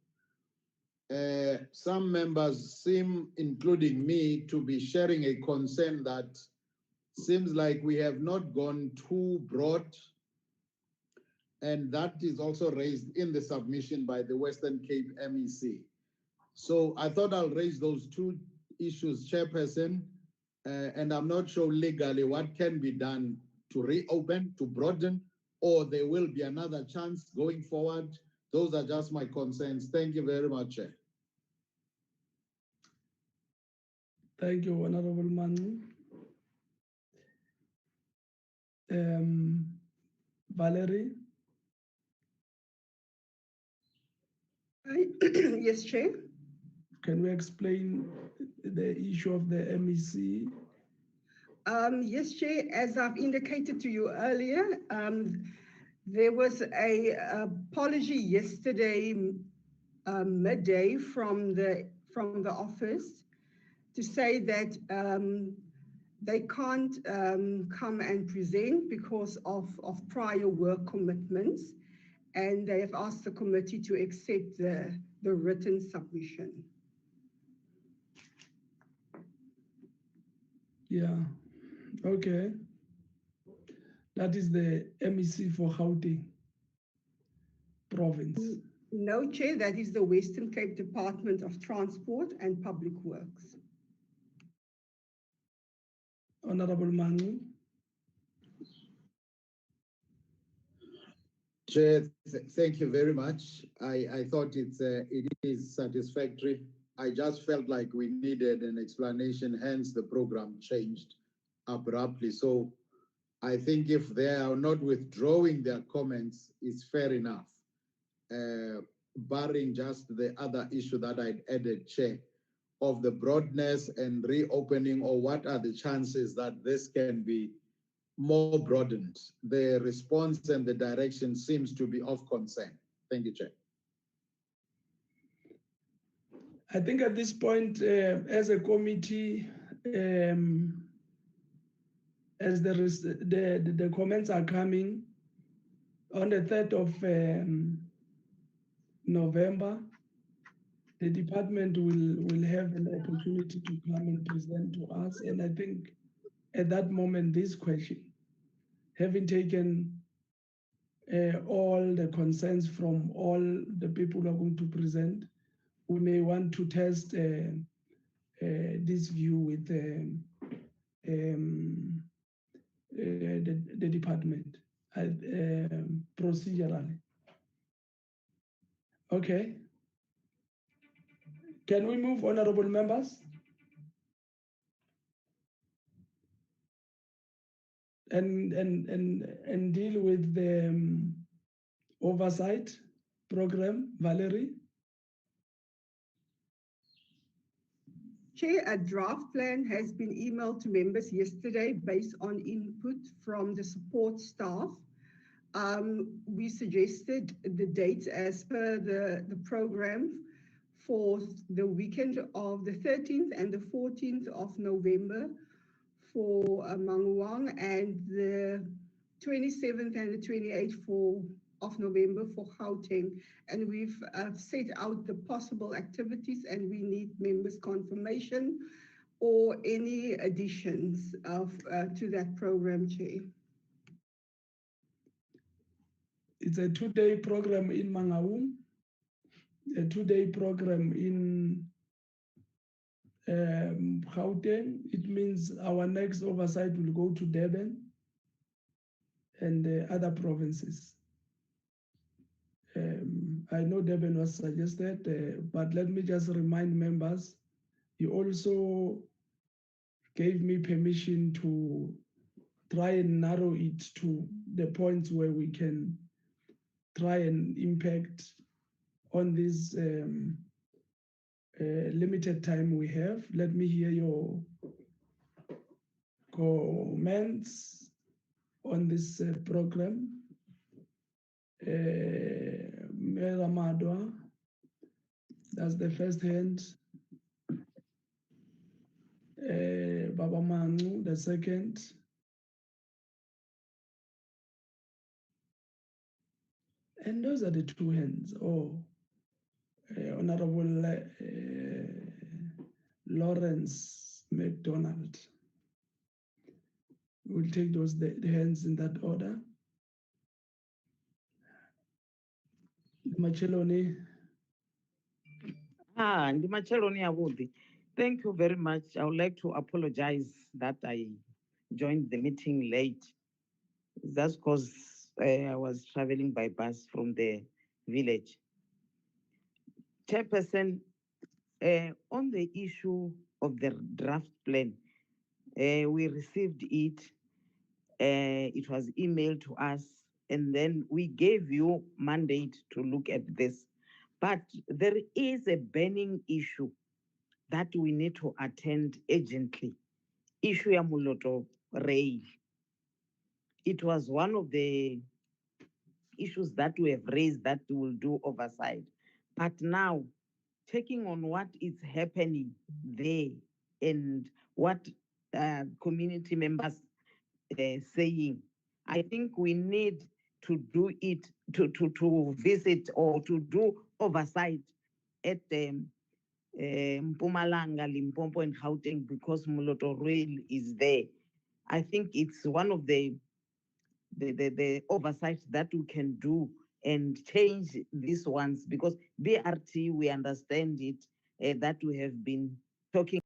Some members seem, including me, to be sharing a concern that seems like we have not gone too broad. And that is also raised in the submission by the Western Cape MEC. So I thought I'll raise those two issues, Chairperson, and I'm not sure legally what can be done to reopen, to broaden, or there will be another chance going forward. Those are just my concerns. Thank you very much, Chair. Thank you, Honorable Manu. Valerie? Yes, Chair. can we explain the issue of the MEC? Yes, Chair, as I've indicated to you earlier, there was a apology yesterday midday from the office to say that they can't come and present because of prior work commitments, and they have asked the committee to accept the written submission. Yeah, okay. That is the MEC for Gauteng province. No, Chair, that is the Western Cape Department of Transport and Public Works. Honorable Manu. Chair, thank you very much. I thought it is satisfactory. I just felt like we needed an explanation, hence the program changed abruptly. So I think if they are not withdrawing their comments, it's fair enough. Barring just the other issue that I'd added, Chair, of the broadness and reopening, or what are the chances that this can be more broadened? The response and the direction seems to be of concern. Thank you, Chair. I think at this point, as a committee, as the comments are coming, on the 3rd of November, the department will have an opportunity to come and present to us. And I think at that moment, this question, having taken all the concerns from all the people who are going to present, we may want to test this view with the department procedurally. Okay. Can we move, honorable members? And deal with the oversight program, Valerie? Chair, a draft plan has been emailed to members yesterday based on input from the support staff. We suggested the dates as per the program for the weekend of the 13th and the 14th of November for Manguang, and the 27th and the 28th of November for Gauteng. And we've set out the possible activities, and we need members' confirmation or any additions to that program, Chair. It's a 2-day program in Mangaung, a 2-day program in Gauteng. It means our next oversight will go to Durban and other provinces. I know Durban was suggested, but let me just remind members, you also gave me permission to try and narrow it to the points where we can try and impact on this limited time we have. Let me hear your comments on this program. Mera Madwa, that's the first hand. Baba Manu, the second. And those are the two hands. Oh, Honorable Lawrence McDonald. We'll take those the hands in that order. Macheloni. Ndimacheloni Awudi. Thank you very much. I would like to apologize that I joined the meeting late. That's because I was traveling by bus from the village. Chairperson, on the issue of the draft plan, we received it. It was emailed to us, and then we gave you mandate to look at this. But there is a burning issue that we need to attend urgently. Issue ya Moloto Rail. It was one of the issues that we have raised that we will do oversight. But now, taking on what is happening there and what community members saying, I think we need to do it, to visit or to do oversight at Mpumalanga, Limpopo, and Gauteng because Moloto Rail is there. I think it's one of the oversight that we can do and change these ones because BRT, we understand it, that we have been talking.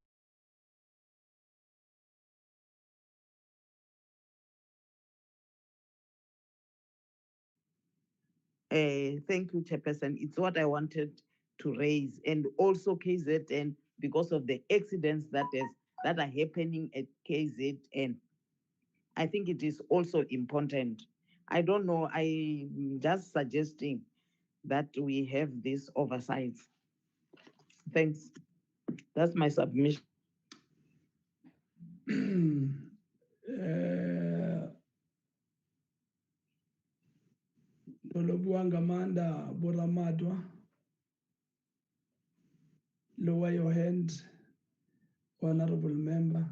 Thank you, Chairperson. It's what I wanted to raise, and also KZN because of the accidents that are happening at KZN. I think it is also important. I don't know. I'm just suggesting that we have this oversight. Thanks. That's my submission. Dolobuanga Manda Boramadwa. Lower your hand, honorable member.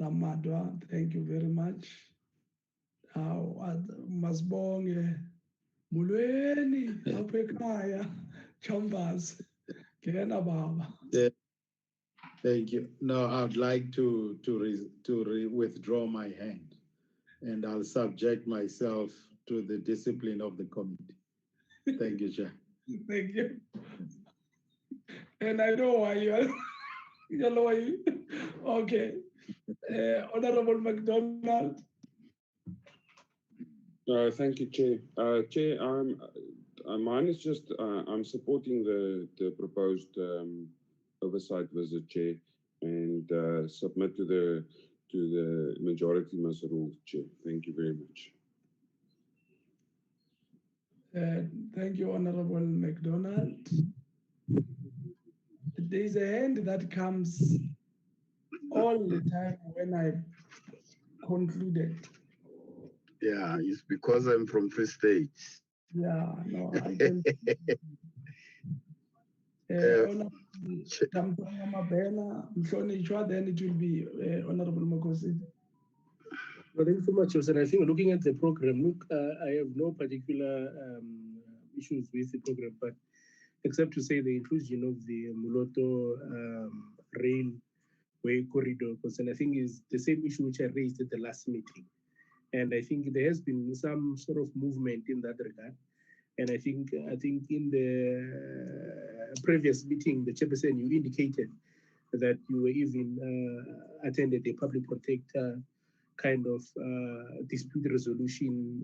Ramadwa, thank you very much. Masbonge, Mulweni, Apekaya, Chambas, Kena Baba. Thank you. No, I'd like to withdraw my hand, and I'll subject myself to the discipline of the committee. Thank you, Chair. Thank you. And I know why you're okay. Honorable McDonald. Thank you, Chair. Chair, mine is just I'm supporting the proposed oversight visit, Chair, and submit to the majority must rule, Chair. Thank you very much. Thank you, Honorable McDonald. There's a hand that comes all the time when I concluded. Yeah, it's because I'm from Free State. Yeah, no, I can. Honorable Mabena, then it will be Honorable Mokosi. Well, thank you so much, Joseph. I think looking at the program, look, I have no particular issues with the program, but except to say the inclusion of the Moloto railway corridor, because I think is the same issue which I raised at the last meeting. And I think there has been some sort of movement in that regard. And I think in the previous meeting, the chairperson, you indicated that you were even attended a public protector kind of dispute resolution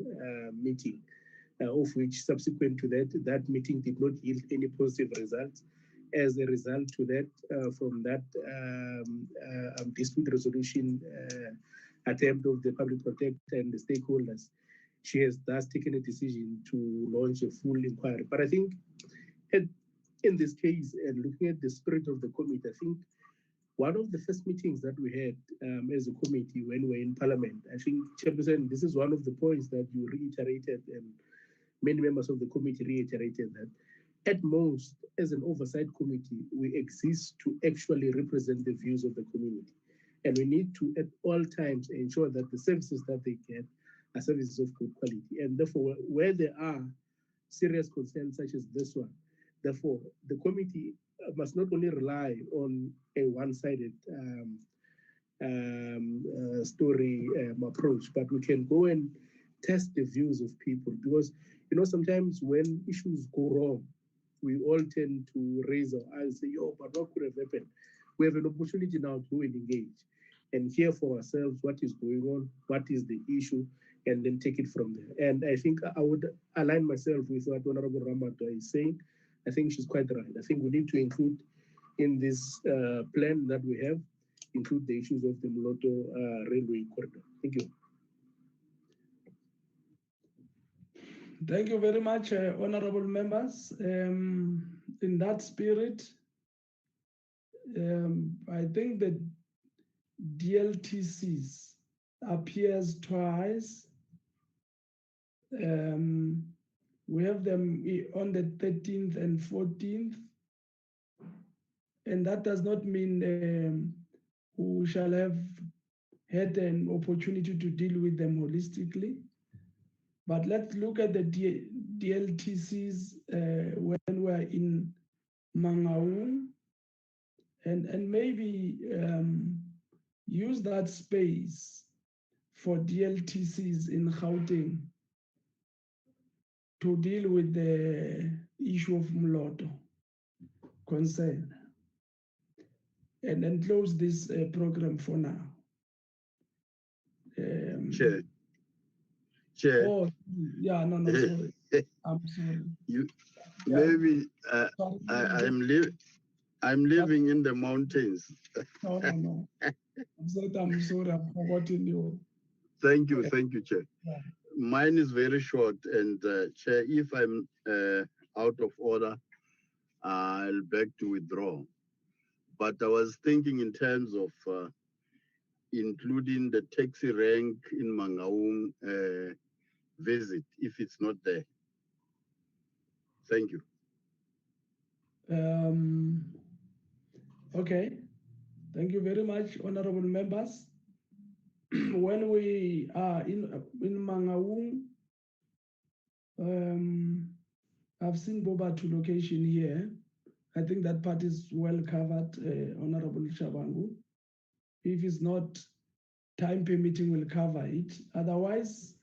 meeting, of which subsequent to that meeting did not yield any positive results. As a result to that, from that dispute resolution attempt of the public protector and the stakeholders, she has thus taken a decision to launch a full inquiry. But I think in this case, and looking at the spirit of the committee, I think one of the first meetings that we had as a committee when we were in Parliament, I think, Chairperson, this is one of the points that you reiterated and many members of the committee reiterated that at most, as an oversight committee, we exist to actually represent the views of the community. And we need to, at all times, ensure that the services that they get are services of good quality. And therefore, where there are serious concerns such as this one, therefore, the committee must not only rely on a one-sided story approach, but we can go and test the views of people. Because, you know, sometimes when issues go wrong, we all tend to raise our eyes and say, oh, but what could have happened? We have an opportunity now to go and engage and hear for ourselves what is going on, what is the issue, and then take it from there. And I think I would align myself with what Honorable Ramadwa is saying. I think she's quite right. I think we need to include in this plan that we have, include the issues of the Moloto railway corridor. Thank you. Thank you very much, honorable members. in that spirit, I think that DLTCs appears twice. We have them on the 13th and 14th. And that does not mean we shall have had an opportunity to deal with them holistically. But let's look at the DLTCs when we're in Mangaung and maybe use that space for DLTCs in Gauteng to deal with the issue of Mloto concern. And then close this program for now. Chair. Chair. Oh, yeah, no, sorry. I'm sorry. You Yeah. maybe Sorry. I'm living in the mountains. No. I'm sorry, I've forgotten you. Thank you, Chair. Yeah. Mine is very short, and Chair, if I'm out of order, I'll beg to withdraw. But I was thinking in terms of including the taxi rank in Mangaung visit, if it's not there. Thank you. Okay. Thank you very much, honorable members. When we are in Mangaung, I've seen Bobatu location here. I think that part is well covered, Honorable Shabangu. If it's not time permitting, we'll cover it. Otherwise,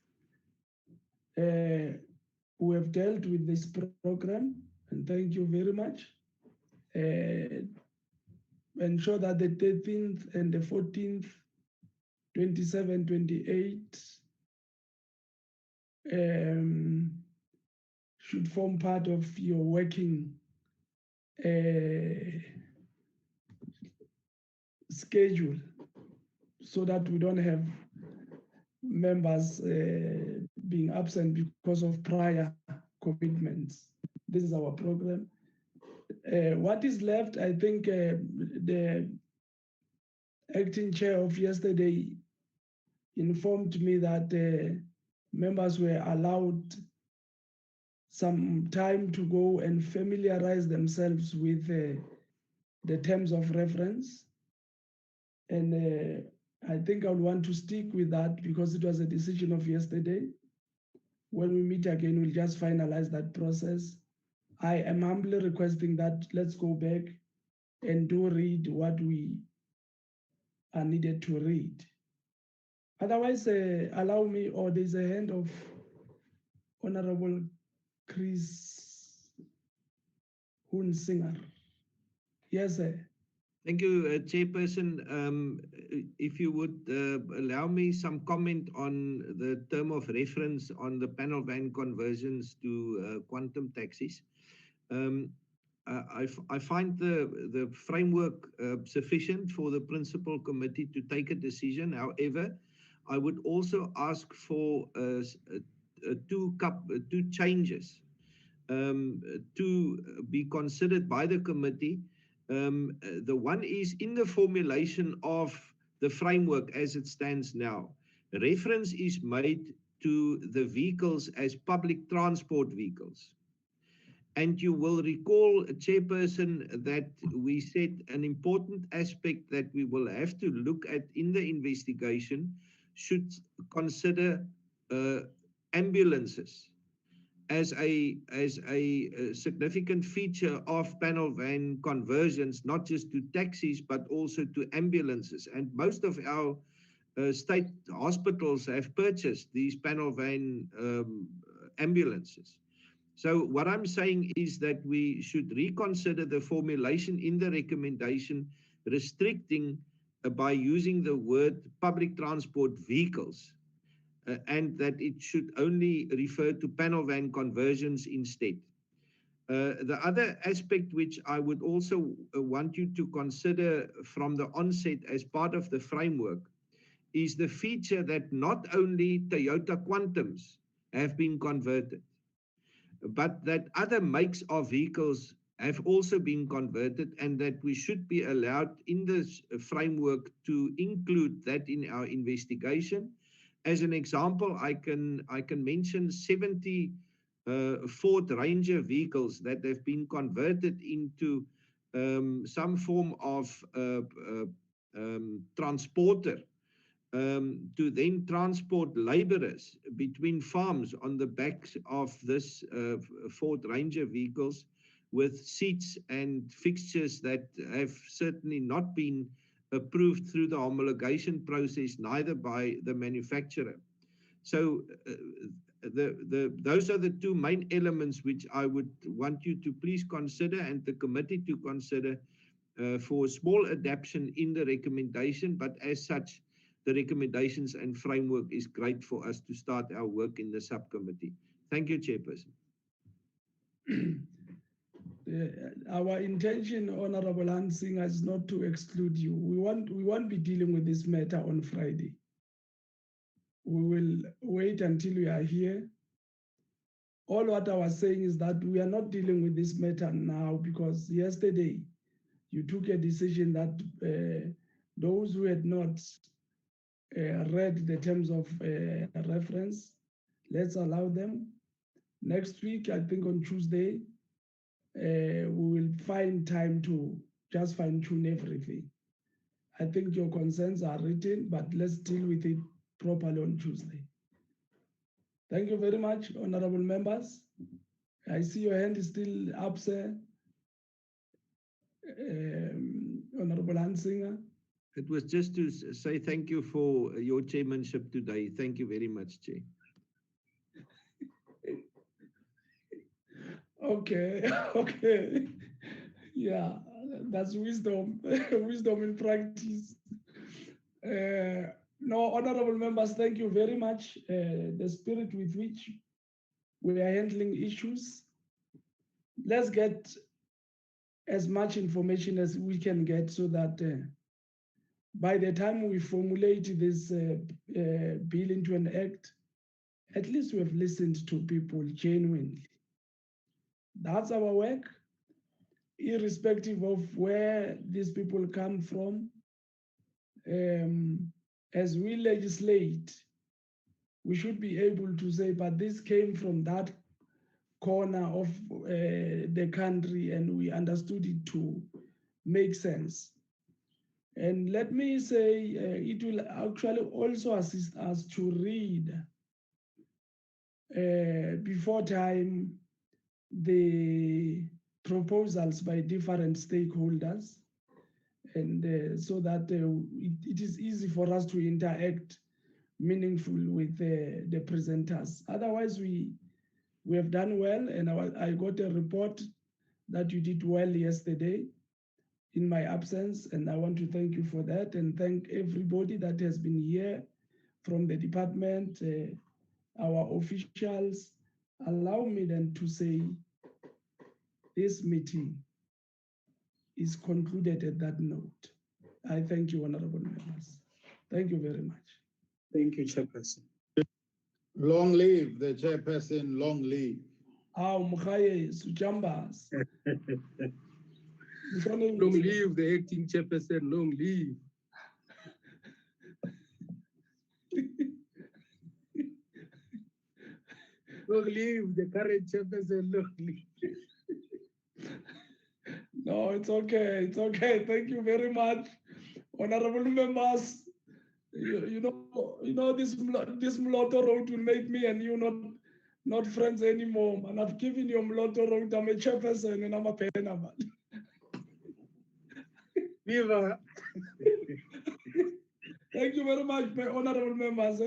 we have dealt with this program, and thank you very much. Ensure that the 13th and the 14th, 27, 28 should form part of your working schedule so that we don't have members being absent because of prior commitments. This is our program. What is left, I think the acting chair of yesterday informed me that members were allowed some time to go and familiarize themselves with the terms of reference. And I think I would want to stick with that because it was a decision of yesterday. When we meet again, we'll just finalize that process. I am humbly requesting that let's go back and do read what we are needed to read. Otherwise, allow me, or there's a hand of Honorable Chris Hunsinger. Yes, sir. Thank you, Chairperson. If you would allow me some comment on the term of reference on the panel van conversions to quantum taxis. I find the framework sufficient for the principal committee to take a decision. However, I would also ask for two changes to be considered by the committee. The one is in the formulation of the framework as it stands now. Reference is made to the vehicles as public transport vehicles. And you will recall, Chairperson, that we said an important aspect that we will have to look at in the investigation should consider ambulances as a significant feature of panel van conversions, not just to taxis, but also to ambulances. And most of our state hospitals have purchased these panel van ambulances. So what I'm saying is that we should reconsider the formulation in the recommendation restricting by using the word public transport vehicles. And that it should only refer to panel van conversions instead. The other aspect which I would also want you to consider from the onset as part of the framework is the feature that not only Toyota Quantums have been converted, but that other makes of vehicles have also been converted, and that we should be allowed in this framework to include that in our investigation. As an example, I can mention 70 Ford Ranger vehicles that have been converted into some form of transporter to then transport laborers between farms on the backs of this Ford Ranger vehicles, with seats and fixtures that have certainly not been approved through the homologation process, neither by the manufacturer. So those are the two main elements which I would want you to please consider, and the committee to consider for small adaptation in the recommendation. But as such, the recommendations and framework is great for us to start our work in the subcommittee. Thank you, Chairperson. Our intention, Honorable Hansinger, is not to exclude you. We won't be dealing with this matter on Friday. We will wait until we are here. All what I was saying is that we are not dealing with this matter now, because yesterday you took a decision that those who had not read the terms of reference, let's allow them. Next week, I think on Tuesday, we will find time to just fine-tune everything. I think your concerns are written, but let's deal with it properly on Tuesday. Thank you very much, honorable members. I see your hand is still up, sir. Honorable Hansinger. It was just to say thank you for your chairmanship today. Thank you very much, Chair. Okay, okay. Yeah, that's wisdom, wisdom in practice. No, honorable members, thank you very much. The spirit with which we are handling issues. Let's get as much information as we can get, so that by the time we formulate this bill into an act, at least we have listened to people genuinely. That's our work, irrespective of where these people come from. As we legislate, we should be able to say, but this came from that corner of the country, and we understood it to make sense. And let me say, it will actually also assist us to read before time the proposals by different stakeholders, and so that it is easy for us to interact meaningful with the presenters. Otherwise, we have done well, and I got a report that you did well yesterday in my absence, and I want to thank you for that, and thank everybody that has been here from the department, our officials. Allow me then to say this meeting is concluded at that note. I thank you, honorable members. Thank you very much. Thank you, Chairperson. Long live the chairperson, long live. Mukhaye Sujambas. Long live the acting chairperson, long live. Long live the current chairperson, long live. No, it's okay, it's okay. Thank you very much, honorable members. You know this Mloto road will make me and you not friends anymore. And I've given you Mloto road. I'm a chairperson and I'm a penna man. Viva. Thank you very much, honorable members.